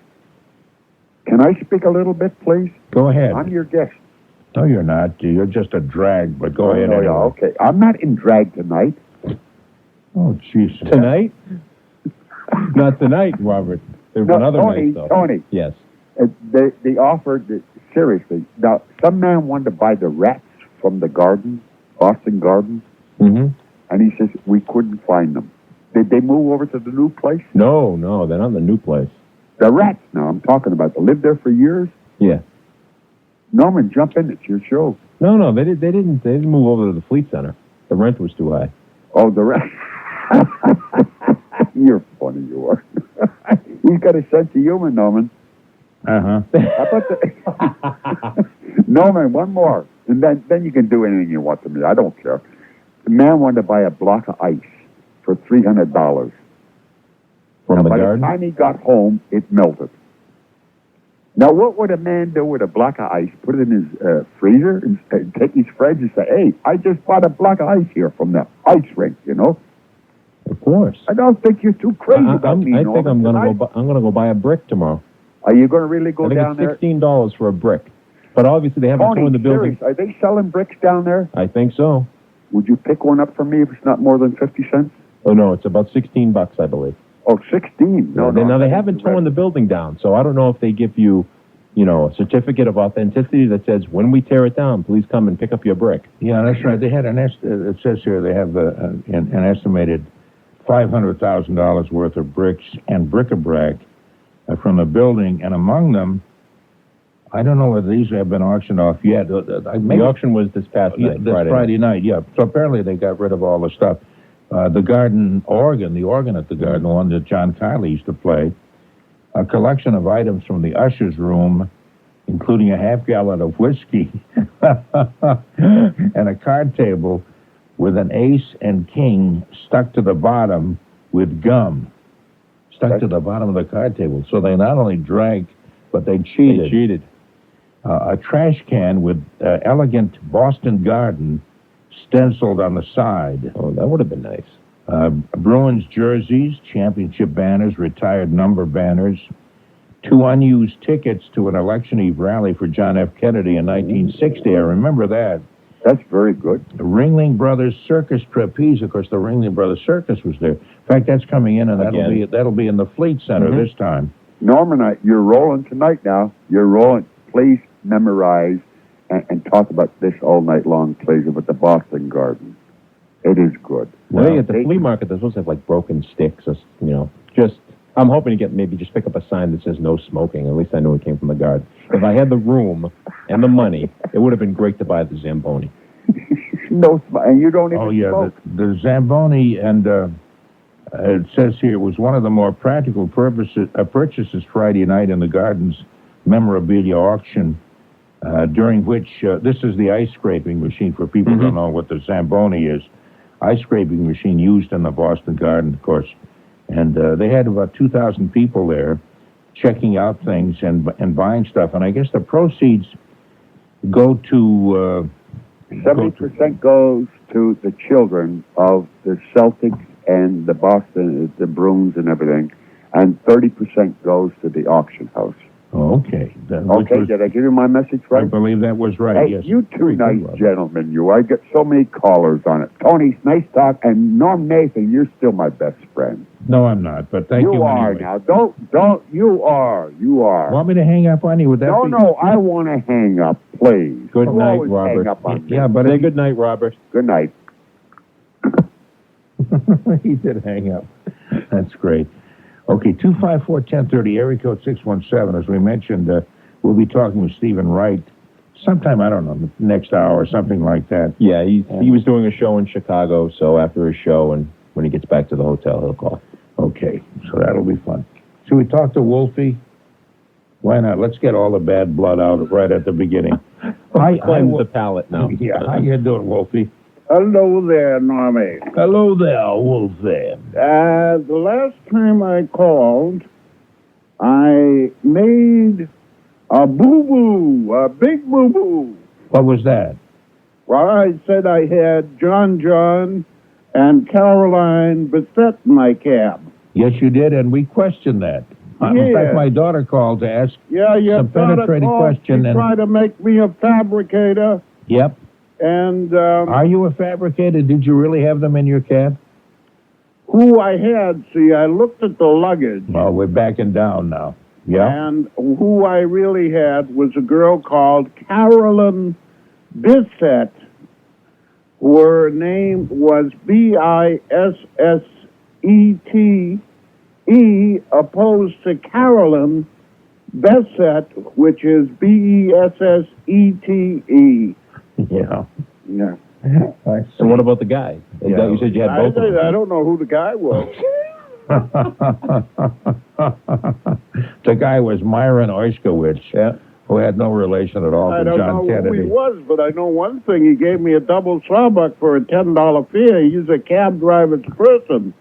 Can I speak a little bit, please? Go ahead. I'm your guest. No, you're not. You're just a drag, but go ahead. Oh, Anyway. yeah, okay. I'm not in drag tonight. Oh, jeez. Tonight? Not tonight, Robert. There's No, another Tony, night, though. Tony. Yes. They offered, seriously, now, some man wanted to buy the rats from the garden, Boston Garden, Mm-hmm. and he says, we couldn't find them. Did they move over to the new place? No, they're not in the new place. The rats now I'm talking about. They lived there for years. Yeah. Norman, jump in. It's your show. No, they didn't move over to the Fleet Center. The rent was too high. Oh, the rats. You're funny, you are. He's got a sense of humor, Norman. Uh-huh. How about Norman, one more. And then you can do anything you want to me. I don't care. The man wanted to buy a block of ice for $300. From now, the by garden? the time he got home, it melted. Now, what would a man do with a block of ice? Put it in his freezer and take his fridge and say, hey, I just bought a block of ice here from the ice rink, you know? Of course. I don't think you're too crazy about me, I think I'm going to go buy a brick tomorrow. Are you going to really go down there? I think it's $16 for a brick. But obviously they haven't torn the building. Serious, are they selling bricks down there? I think so. Would you pick one up for me if it's not more than 50 cents? Oh, no, it's about $16, I believe. Oh, 16? No, Now, they haven't torn the building down, so I don't know if they give you, a certificate of authenticity that says, when we tear it down, please come and pick up your brick. Yeah, that's right. They had it says here they have an estimated $500,000 worth of bricks and bric-a-brac from the building, and among them, I don't know whether these have been auctioned off yet. The auction was this past night, Friday night, yeah. So apparently they got rid of all the stuff. The garden organ, the organ at the garden, the one that John Kiley used to play, a collection of items from the usher's room, including a half-gallon of whiskey and a card table with an ace and king stuck to the bottom with gum. Stuck to the bottom of the card table. So they not only drank, but they cheated. A trash can with elegant Boston Garden stenciled on the side. Oh, that would have been nice. Bruins jerseys, championship banners, retired number banners, 2 unused tickets to an election eve rally for John F. Kennedy in 1960. I remember that. That's very good. The Ringling Brothers Circus Trapeze. Of course, the Ringling Brothers Circus was there. In fact, that's coming in, and that'll be in the Fleet Center this time. Norman, you're rolling tonight now. You're rolling. Please memorize and talk about this all night long, please, about the Boston Garden. It is good. Well, at the flea market, they're supposed to have, like, broken sticks, or, I'm hoping to just pick up a sign that says no smoking. At least I know it came from the garden. If I had the room and the money, it would have been great to buy the Zamboni. And you don't even smoke. The Zamboni, and it says here, it was one of the more practical purchases Friday night in the garden's memorabilia auction, during which, this is the ice scraping machine for people who don't know what the Zamboni is. ice scraping machine used in the Boston Garden, of course. And they had about 2,000 people there checking out things and buying stuff. And I guess the proceeds go to... 70% goes to the children of the Celtics and the Boston, the Bruins and everything, and 30% goes to the auction house. Okay. Okay, did I give you my message right? I believe that was right, Hey, yes. you two nice gentlemen, you. I get so many callers on it. Tony, nice talk, and Norm Nathan, you're still my best friend. No, I'm not, but thank you You are anyway. now. Don't, you are. Want me to hang up on you? Would that be... No, I want to hang up, please. Good You night, always Robert. Hang up on me. Yeah, but... Say good night, Robert. Good night. He did hang up. That's great. Okay, 254-1030, area code 617. As we mentioned, we'll be talking with Stephen Wright sometime, I don't know, next hour or something like that. Yeah, he was doing a show in Chicago, so after his show and when he gets back to the hotel, he'll call. Okay, so that'll be fun. Should we talk to Wolfie? Why not? Let's get all the bad blood out right at the beginning. Cleanse the palate now. Yeah, how you doing, Wolfie? Hello there, Normie. Hello there, Wolfie. The last time I called, I made a boo-boo, a big boo-boo. What was that? Well, I said I had John and Caroline Bissett in my cab. Yes, you did, and we questioned that. In fact, my daughter called to ask some penetrating question. She tried to make me a fabricator. Yep. And are you a fabricator? Did you really have them in your cab? Who I had, see, I looked at the luggage. Well, we're backing down now. Yeah. And who I really had was a girl called Carolyn Bissett. Her name was Bissette, opposed to Carolyn Bissett, which is Bessette. Yeah. Yeah. So what about the guy? Yeah. You said you had both of them. I don't know who the guy was. The guy was Myron Oiskowitz, who had no relation at all to John I don't know Kennedy. who he was, but I know one thing. He gave me a double sawbuck for a $10 fare. He's a cab driver's person.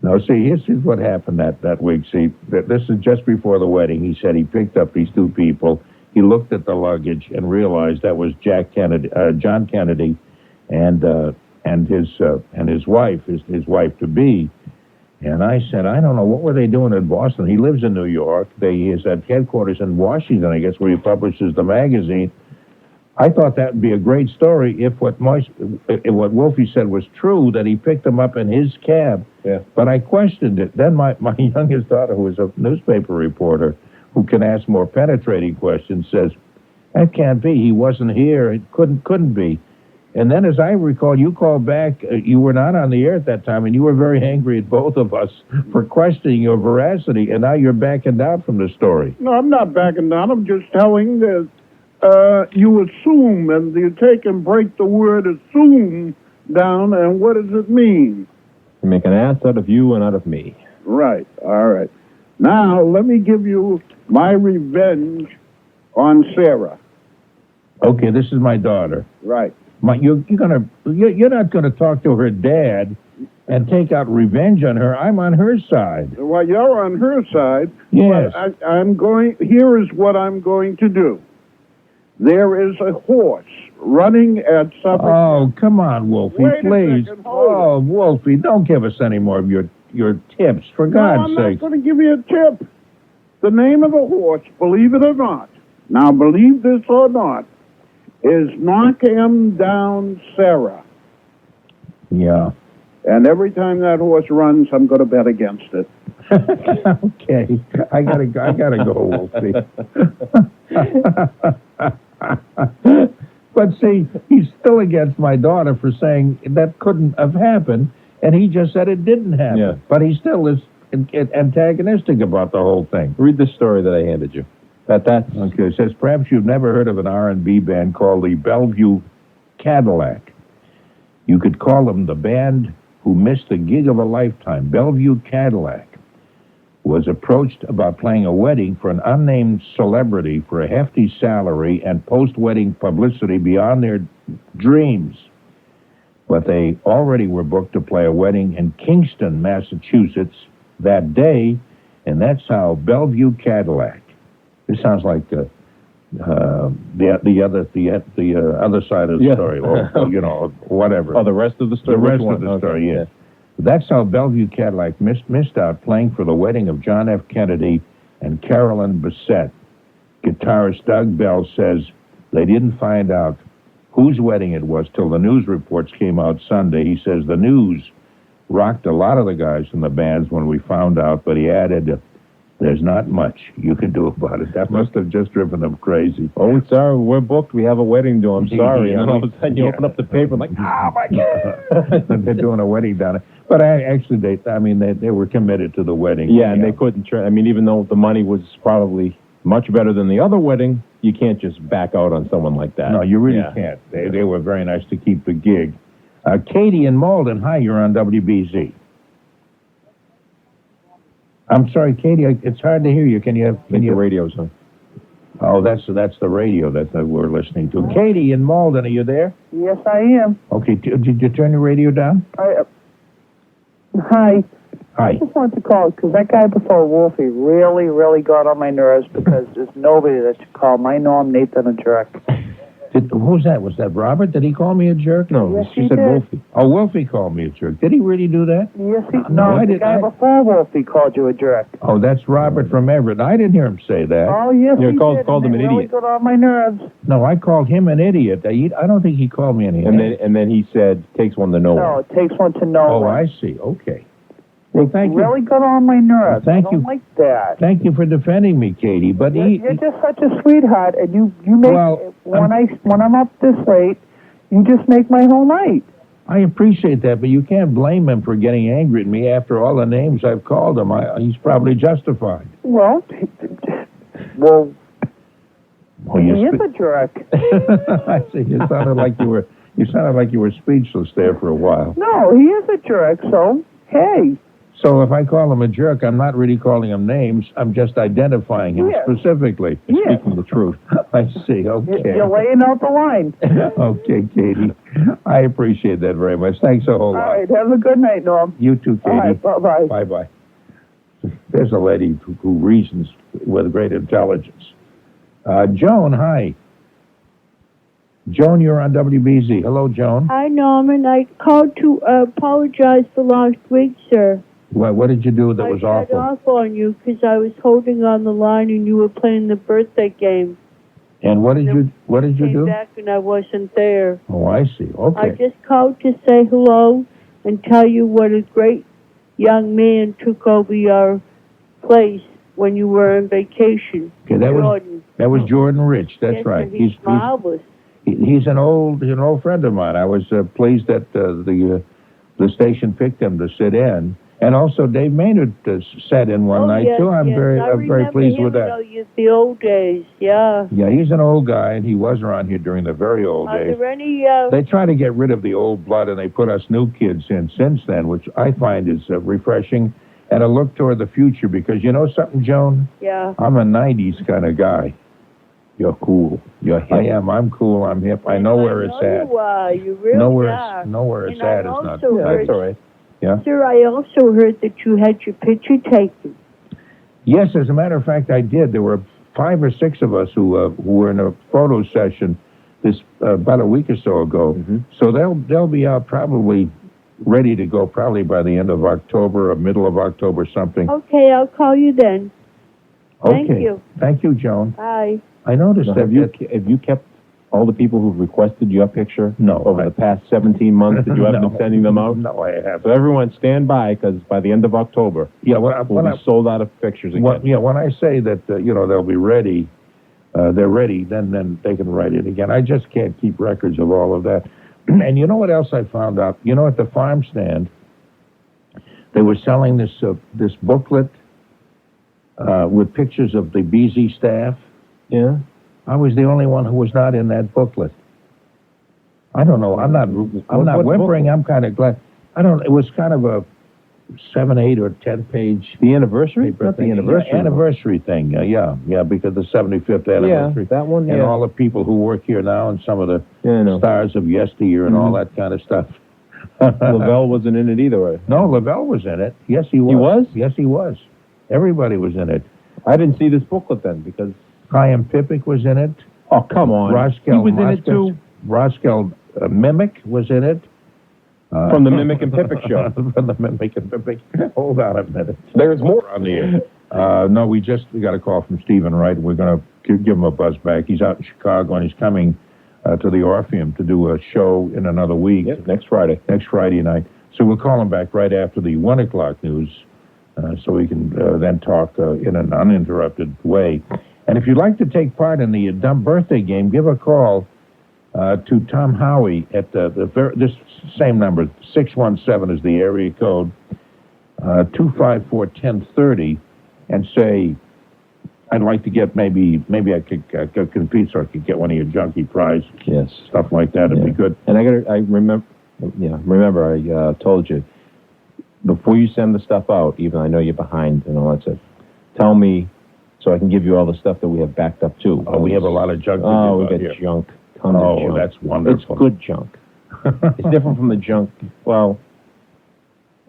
No, see, here's what happened that week. See, this is just before the wedding. He said he picked up these two people. He looked at the luggage and realized that was John Kennedy, and his wife, his wife to be. And I said, I don't know, what were they doing in Boston? He lives in New York. He is at headquarters in Washington, I guess, where he publishes the magazine. I thought that would be a great story if what Wolfie said was true, that he picked them up in his cab. Yeah. But I questioned it. Then my youngest daughter, who is a newspaper reporter, who can ask more penetrating questions, says, that can't be. He wasn't here. It couldn't be. And then, as I recall, you called back. You were not on the air at that time, and you were very angry at both of us for questioning your veracity, and now you're backing down from the story. No, I'm not backing down. I'm just telling that you assume, and you take and break the word assume down, and what does it mean? You make an ass out of you and out of me. Right. All right. Now, let me give you my revenge on Sarah. Okay, this is my daughter. Right. You're not gonna talk to her dad and take out revenge on her. I'm on her side. Well, you're on her side. Yes. But here is what I'm going to do. There is a horse running at supper. Oh, come on, Wolfie, Wait a please. second, hold Oh, Wolfie, don't give us any more of your tips, for God's No, I'm sake. not going to give you a tip. The name of the horse, believe it or not, now believe this or not, is Knock 'Em Down Sarah. Yeah. And every time that horse runs, I'm going to bet against it. Okay, I gotta go, Wolfie. But see, he's still against my daughter for saying that couldn't have happened, and he just said it didn't happen. Yeah. But he still is antagonistic about the whole thing. Read the story that I handed you. That's okay. It says, perhaps you've never heard of an R&B band called the Bellevue Cadillac. You could call them the band who missed the gig of a lifetime. Bellevue Cadillac was approached about playing a wedding for an unnamed celebrity for a hefty salary and post-wedding publicity beyond their dreams. but they already were booked to play a wedding in Kingston, Massachusetts that day, and that's how Bellevue Cadillac. This sounds like the other side of the story, or you know, whatever. Oh, the rest of the story. The rest of the story, yeah. That's how Bellevue Cadillac missed out playing for the wedding of John F. Kennedy and Carolyn Bessette. Guitarist Doug Bell says they didn't find out whose wedding it was till the news reports came out Sunday. He says the news rocked a lot of the guys in the bands when we found out, but he added, there's not much you can do about it. That must have just driven them crazy. Oh, sorry, we're booked. We have a wedding to. I'm sorry. And all of a sudden you open up the paper, like, oh my God. They're doing a wedding down there. But actually, they were committed to the wedding. Yeah, and they couldn't. Even though the money was probably much better than the other wedding, you can't just back out on someone like that. No, you really can't. They were very nice to keep the gig. Katie in Malden, hi, you're on WBZ. I'm sorry, Katie, it's hard to hear you. Can you? The radio's on. Oh, that's the radio that we're listening to. Katie in Malden, are you there? Yes, I am. Okay, did you turn your radio down? Hi. Hi. I just wanted to call because that guy before Wolfie really, really got on my nerves because there's nobody that should call my Norm Nathan a jerk. Who's that? Was that Robert? Did he call me a jerk? No, yes, she said did. Wolfie. Oh, Wolfie called me a jerk. Did he really do that? Yes, I guy before Wolfie called you a jerk. Oh, that's Robert from Everett. I didn't hear him say that. Oh, yes, he did. Called him an really idiot. got on my nerves. No, I called him an idiot. I don't think he called me an idiot. And then he said, takes one to know No, one. it takes one to know Oh, one. I see. Okay. Well, thank you. Really got on my nerves. Thank I you. don't like that. Thank you for defending me, Katie. But You're just such a sweetheart, and you make when I'm up this late, you just make my whole night. I appreciate that, but you can't blame him for getting angry at me after all the names I've called him. He's probably justified. Well, he is a jerk. I see. You sounded like you were speechless there for a while. No, he is a jerk. So hey. So if I call him a jerk, I'm not really calling him names. I'm just identifying him specifically. Speaking the truth. I see. Okay. You're laying out the line. Okay, Katie. I appreciate that very much. Thanks a whole lot. All right. Have a good night, Norm. You too, Katie. All right. Bye-bye. Bye-bye. There's a lady who reasons with great intelligence. Joan, hi. Joan, you're on WBZ. Hello, Joan. Hi, Norman. I called to apologize for last week, sir. What did you do that was I awful? got off on you because I was holding on the line and you were playing the birthday game. And what did you Came do? back and I wasn't there. Oh, I see. Okay. I just called to say hello and tell you what a great young man took over your place when you were on vacation. Okay, that was Jordan Rich. That's Yes, right. sir, he's marvelous. He's an old friend of mine. I was pleased that the station picked him to sit in, and also Dave Maynard sat in one night yes, too. I'm yes. very pleased with that. The old days, yeah. Yeah, he's an old guy, and he was around here during the very old days. Are there any? They try to get rid of the old blood, and they put us new kids in since then, which I find is refreshing and a look toward the future. Because you know something, Joan? Yeah. I'm a '90s kind of guy. You're cool. You're hip. I am. I'm cool. I'm hip. I know where it's at. You are. You really are. Know where it's at is not. That's all right. Yeah. Sir, I also heard that you had your picture taken. Yes, as a matter of fact, I did. There were 5 or 6 of us who were in a photo session this about a week or so ago. Mm-hmm. So they'll be out probably ready to go probably by the end of October or middle of October something. Okay, I'll call you then. Okay. Thank you. Thank you, Joan. Bye. I noticed that. Have you kept all the people who've requested your picture? No. Over the past 17 months that you have been sending them out? No, I haven't. So everyone stand by, because by the end of October, we'll be sold out of pictures again. When I say that, they'll be ready, they're ready, then they can write it again. I just can't keep records of all of that. And you know what else I found out? At the farm stand, they were selling this booklet with pictures of the BZ staff. Yeah. I was the only one who was not in that booklet. I don't know. I'm not whimpering. I'm kind of glad. It was kind of a 7, 8, or 10 page. The anniversary? Not the anniversary. Yeah, anniversary thing. Yeah, because the 75th anniversary. Yeah, that one. And all the people who work here now, and some of the stars of yesteryear, and all that kind of stuff. Lavelle wasn't in it either, right? No, Lavelle was in it. Yes, he was. He was? Yes, he was. Everybody was in it. I didn't see this booklet then because Chaim Pippic was in it. Oh, come on. Roscoe He was in it too. Roscoe Mimic was in it. From the Mimic and Pippic show. From the Mimic and Pippic. Hold on a minute. There's more on the air. No, we got a call from Stephen Wright. We're going to give him a buzz back. He's out in Chicago, and he's coming to the Orpheum to do a show in another week. Yep, next Friday. Next Friday night. So we'll call him back right after the 1 o'clock news so we can then talk in an uninterrupted way. And if you'd like to take part in the dumb birthday game, give a call to Tom Howie at this same number, 617 is the area code, 254-1030, and say, I'd like to get maybe I could compete so I could get one of your junkie prize. Yes. Stuff like that would be good. And I remember I told you, before you send the stuff out, even I know you're behind and all that stuff, tell me so I can give you all the stuff that we have backed up too. Oh, we have a lot of junk. Oh, we got junk. Tons of junk. That's wonderful. It's good junk. It's different from the junk. Well,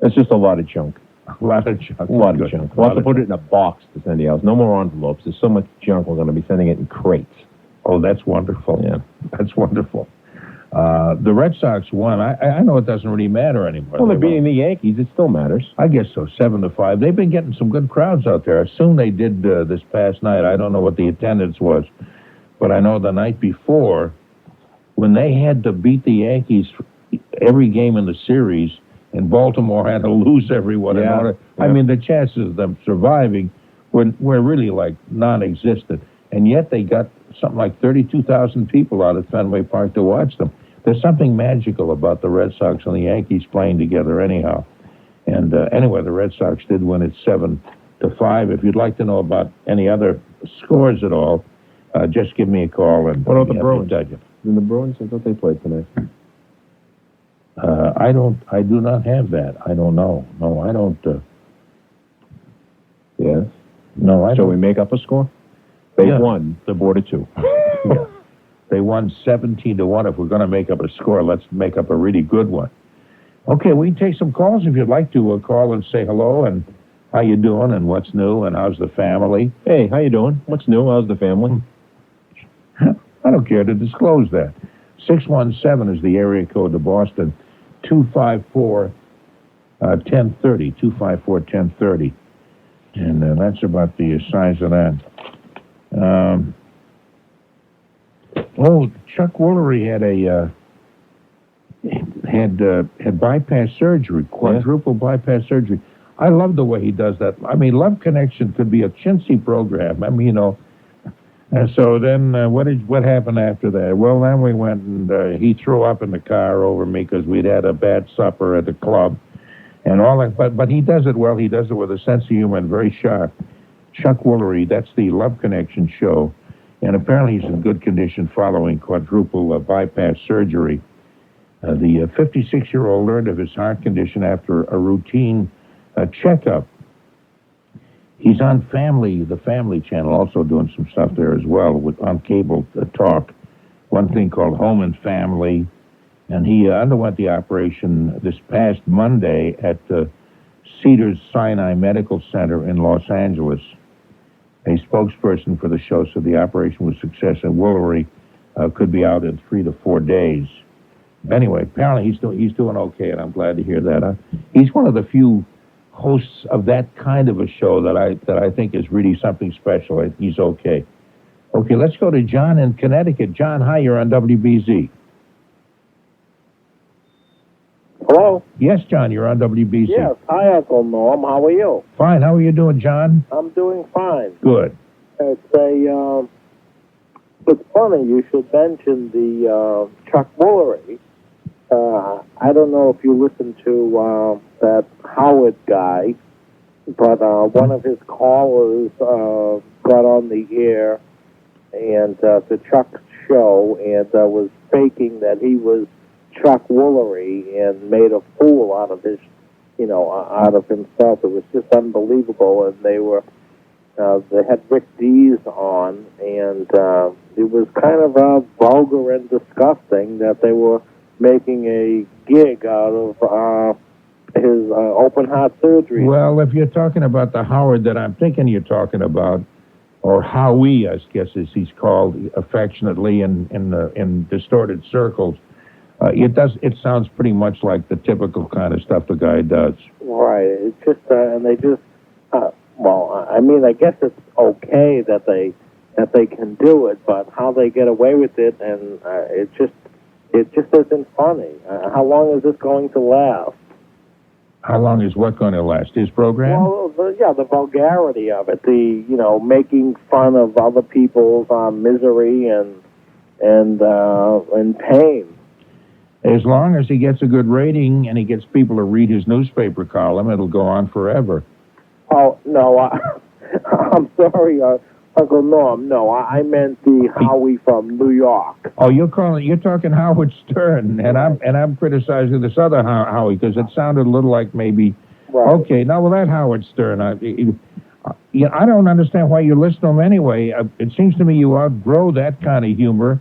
it's just a lot of junk. A lot of junk. A lot of junk. We'll have to put it in a box to send you out. No more envelopes. There's so much junk, we're going to be sending it in crates. Oh, that's wonderful. Yeah. That's wonderful. The Red Sox won. I know it doesn't really matter anymore. Well, they're beating the Yankees. It still matters. I guess so, 7-5. They've been getting some good crowds out there. I assume they did this past night. I don't know what the attendance was, but I know the night before, when they had to beat the Yankees every game in the series, and Baltimore had to lose everyone in order. I mean, the chances of them surviving were really like non-existent, and yet they got something like 32,000 people out at Fenway Park to watch them. There's something magical about the Red Sox and the Yankees playing together anyhow. And anyway, the Red Sox did win it 7-5. If you'd like to know about any other scores at all, just give me a call. And what about the Bruins? And the Bruins, I thought they played tonight. I do not have that. I don't know. No, I don't. Yes? No, I don't. Shall we make up a score? They won the board of 2. Yeah. They won 17-1. If we're going to make up a score, let's make up a really good one. Okay, we can take some calls if you'd like to call and say hello and how you doing and what's new and how's the family. Hey, how you doing? What's new? How's the family? I don't care to disclose that. 617 is the area code to Boston. 254-1030. 254-1030. And that's about the size of that. Chuck Woolery had bypass surgery, quadruple bypass surgery. I love the way he does that. I mean, Love Connection could be a chintzy program. I mean, And so then what happened after that? Well, then we went and he threw up in the car over me because we'd had a bad supper at the club and all that. But he does it well. He does it with a sense of humor and very sharp. Chuck Woolery, that's the Love Connection show. And apparently he's in good condition following quadruple bypass surgery. The 56-year-old learned of his heart condition after a routine checkup. He's on the Family Channel, also doing some stuff there as well on cable talk. One thing called Home and Family. And he underwent the operation this past Monday at Cedars Sinai Medical Center in Los Angeles. A spokesperson for the show said the operation was a success and Woolery could be out in 3 to 4 days. Anyway, apparently he's doing okay, and I'm glad to hear that. He's one of the few hosts of that kind of a show that I think is really something special. He's okay. Okay, let's go to John in Connecticut. John, hi, you're on WBZ. Hello? Yes, John, you're on WBZ. Yes, hi, Uncle Norm. How are you? Fine. How are you doing, John? I'm doing fine. Good. It's funny you should mention the Chuck Woolery. I don't know if you listened to that Howard guy, but one of his callers got on the air and to Chuck's show and was faking that he was Chuck Woolery and made a fool out of his, out of himself. It was just unbelievable, and they had Rick Dees on, and it was kind of vulgar and disgusting that they were making a gig out of his open heart surgery. Well, if you're talking about the Howard that I'm thinking you're talking about, or Howie, I guess as he's called affectionately in distorted circles, it sounds pretty much like the typical kind of stuff the guy does. Right. It's just and they just well, I mean, I guess it's okay that they can do it, but how they get away with it, and it just isn't funny. How long is this going to last? How long is what going to last? His program? Well, the vulgarity of it, making fun of other people's misery and pain. As long as he gets a good rating and he gets people to read his newspaper column, it'll go on forever. Oh no, I'm sorry, Uncle Norm. No, I meant the Howie from New York. Oh, you're talking Howard Stern, and I'm criticizing this other Howie because it sounded a little like maybe. Right. Okay, now with that Howard Stern, I don't understand why you listen to him anyway. It seems to me you outgrow that kind of humor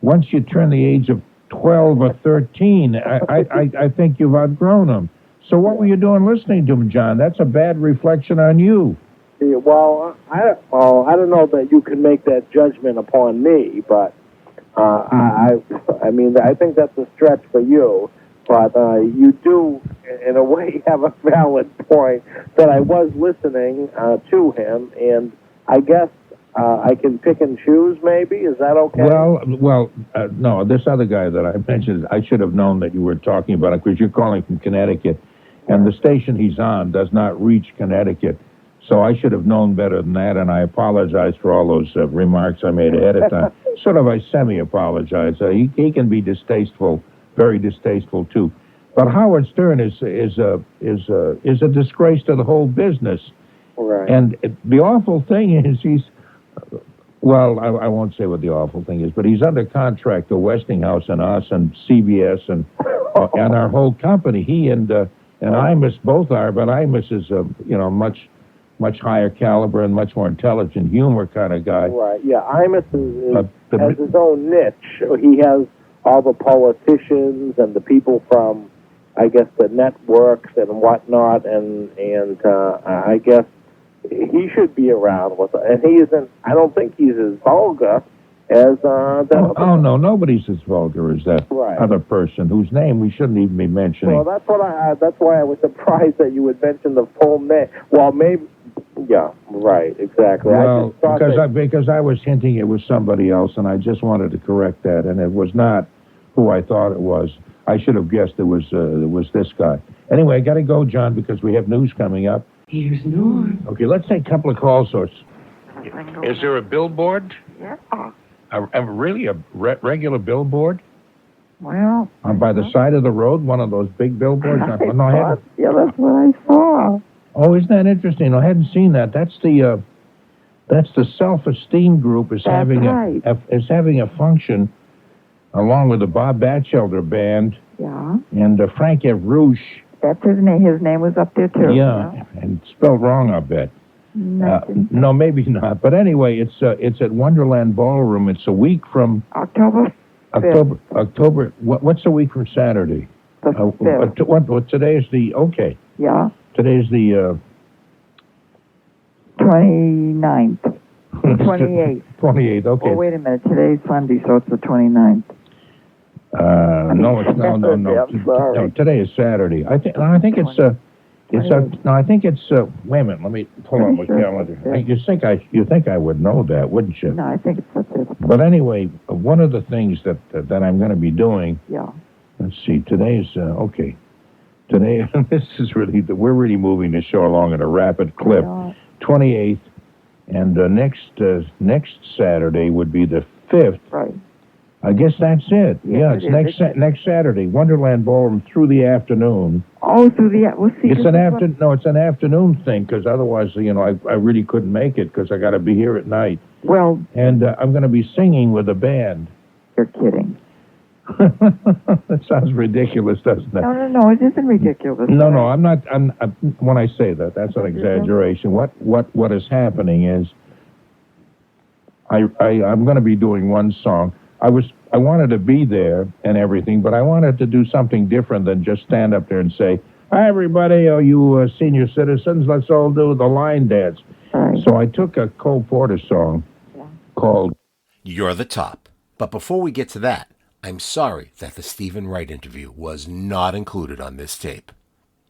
once you turn the age of 12 or 13. I think you've outgrown him. So what were you doing listening to him, John? That's a bad reflection on you. Yeah, well, I don't know that you can make that judgment upon me, but I mean, I think that's a stretch for you. But you do, in a way, have a valid point that I was listening to him, and I guess I can pick and choose, maybe? Is that okay? Well, no, this other guy that I mentioned, I should have known that you were talking about it because you're calling from Connecticut, and the station he's on does not reach Connecticut. So I should have known better than that, and I apologize for all those remarks I made ahead of time. Sort of, I semi-apologize. He can be distasteful, very distasteful too. But Howard Stern is a disgrace to the whole business. Right. And the awful thing is well, I won't say what the awful thing is, but he's under contract to Westinghouse and us and CBS and our whole company. He and Imus both are, but Imus is much higher caliber and much more intelligent humor kind of guy. Right, yeah. Imus has his own niche. He has all the politicians and the people from, I guess, the networks and whatnot, and I guess he should be around with it. And he isn't, I don't think he's as vulgar as that. Oh, no, nobody's as vulgar as that other person whose name we shouldn't even be mentioning. Well, that's why I was surprised that you would mention the full name. Well, maybe. Yeah, right, exactly. Well, because I was hinting it was somebody else, and I just wanted to correct that, and it was not who I thought it was. I should have guessed it was this guy. Anyway, I got to go, John, because we have news coming up. Here's Norm. Okay, let's take a couple of calls. Is there a billboard? Yeah. Really a regular billboard? Well. By the side of the road, one of those big billboards? Yeah, that's what I saw. Oh, isn't that interesting? I hadn't seen that. That's the Self-Esteem Group is having a function along with the Bob Batchelder Band. Yeah. And Frank F. Rouge. That's his name. His name was up there too. Yeah, and spelled wrong, I bet. No, maybe not. But anyway, it's at Wonderland Ballroom. It's a week from October. October. What's a week from Saturday? The 5th. What today is the Yeah. Today's the 29th. 28th. 28th, okay. Oh, wait a minute. Today's Sunday, so it's the 29th. No, it's no. No, today is Saturday. I think it's wait a minute, let me pull up my calendar. You think I would know that, wouldn't you? No, I think it's the 5th. But anyway, one of the things that I'm going to be doing. Yeah. Let's see. Today's okay. Today, this is we're really moving the show along at a rapid clip. 28th, and next Saturday would be the 5th. Right. I guess that's it. Yes, it's next Saturday, Wonderland Ballroom through the afternoon. Oh, through the we'll see. It's an afternoon thing because otherwise, I really couldn't make it because I got to be here at night. Well, and I'm going to be singing with a band. You're kidding. That sounds ridiculous, doesn't it? No, it isn't ridiculous. No, I'm not. When I say that, that's an exaggeration. What is happening is, I'm going to be doing one song. I wanted to be there and everything, but I wanted to do something different than just stand up there and say, "Hi, everybody, you senior citizens, let's all do the line dance." So I took a Cole Porter song called You're the Top. But before we get to that, I'm sorry that the Stephen Wright interview was not included on this tape.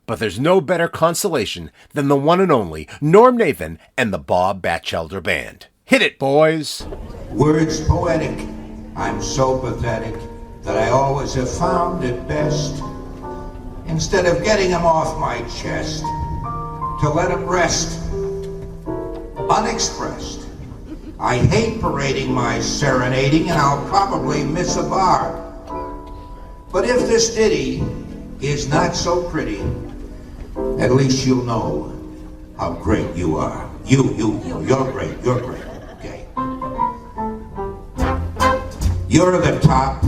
But there's no better consolation than the one and only Norm Nathan and the Bob Batchelder Band. Hit it, boys! Words poetic, I'm so pathetic that I always have found it best, instead of getting them off my chest, to let them rest unexpressed. I hate parading my serenading, and I'll probably miss a bar. But if this ditty is not so pretty, at least you'll know how great you are. You're great, okay. You're the top.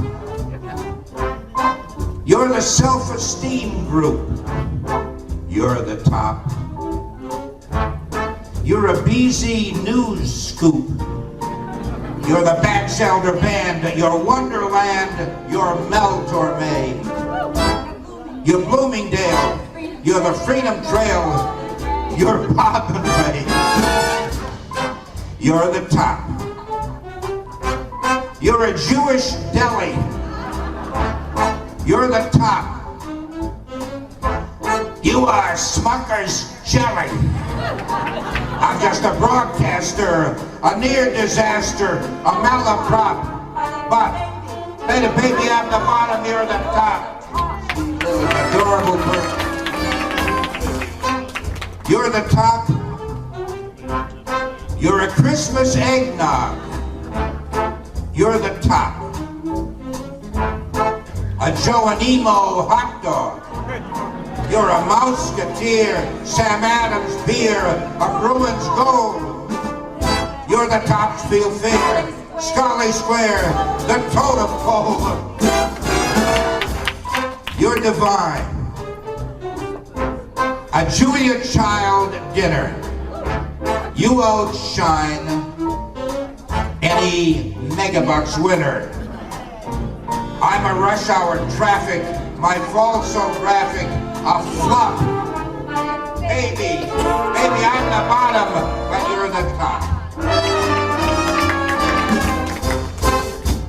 You're the self-esteem group. You're the top. You're a BZ news scoop. You're the Batchelder Band, your Wonderland, your Mel Torme. You're Bloomingdale, you're the Freedom Trail, you're Bob and Ray. You're the top. You're a Jewish deli. You're the top. You are Smucker's jelly. I'm just a broadcaster, a near disaster, a malaprop. But, baby, I'm the bottom, you're the top. Adorable person. You're the top. You're a Christmas eggnog. You're the top. A Joe and Emo hot dog. You're a Mouseketeer, Sam Adams beer, a Bruins gold. You're the Topsfield Fair, Scully Square, the totem pole. You're divine. A Julia Child dinner. You outshine any megabucks winner. I'm a rush hour traffic, my fall so graphic, a flop. Baby, I'm the bottom, but you're the top.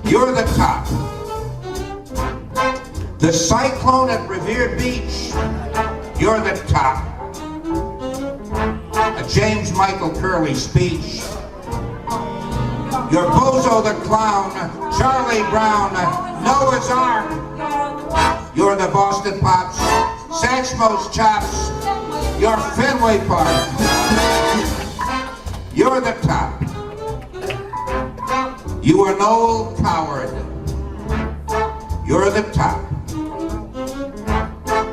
You're the top. The cyclone at Revere Beach, you're the top. A James Michael Curley speech. You're Bozo the Clown, Charlie Brown, Noah's Ark. You're the Boston Pops, Satchmo's Chops. You're Fenway Park. You're the top. You are Noel Coward. You're the top.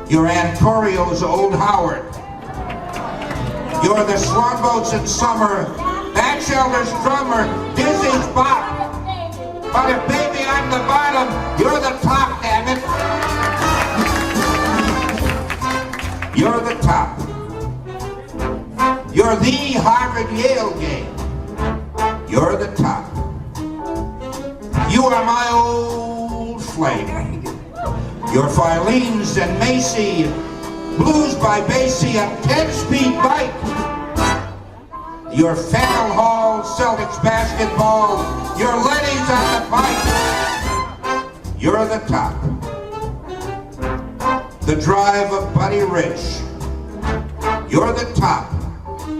You're Ancorio's Old Howard. You're the Swan Boats in Summer, Batchelder's drummer, Dizzy's bop. But if baby I'm the bottom, you're the top, damn it. You're the top. You're the Harvard-Yale game. You're the top. You are my old flame. You're Filene's and Macy, Blues by Basie, a 10-speed bike. Your Faneuil Hall, Celtics basketball, your Lenny's on the bike. You're the top. The drive of Buddy Rich. You're the top.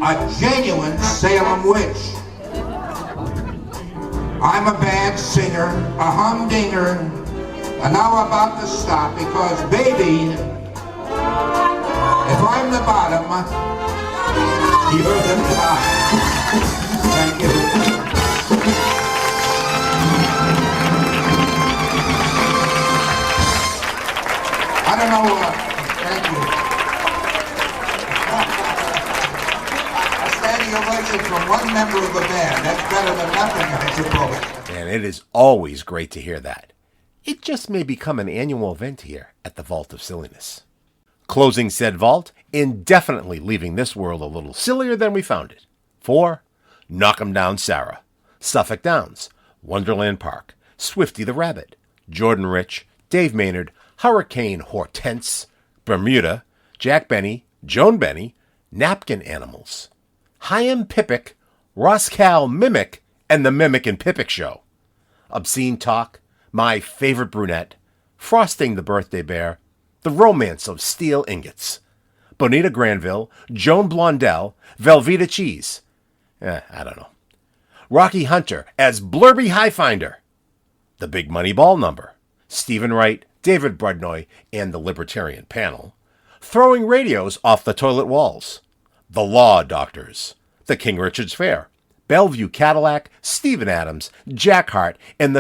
A genuine Salem witch. I'm a bad singer, a humdinger, and now I'm about to stop because, baby, if I'm the bottom, you're the top. Thank you. I don't know, thank you. A standing ovation from one member of the band. That's better than nothing, I suppose. And it is always great to hear that. It just may become an annual event here at the Vault of Silliness. Closing said vault, indefinitely leaving this world a little sillier than we found it. For Knock 'em Down Sarah, Suffolk Downs, Wonderland Park, Swifty the Rabbit, Jordan Rich, Dave Maynard, Hurricane Hortense, Bermuda, Jack Benny, Joan Benny, Napkin Animals, Chaim Pippic, Roscal Mimic, and the Mimic and Pippic Show, Obscene Talk, My Favorite Brunette, Frosting the Birthday Bear, The Romance of Steel Ingots, Bonita Granville, Joan Blondell, Velveeta Cheese, I don't know, Rocky Hunter as Blurby Highfinder, The Big Money Ball Number, Stephen Wright, David Brudnoy, and the Libertarian Panel, Throwing Radios Off the Toilet Walls, The Law Doctors, The King Richard's Fair, Bellevue Cadillac, Stephen Adams, Jack Hart, and the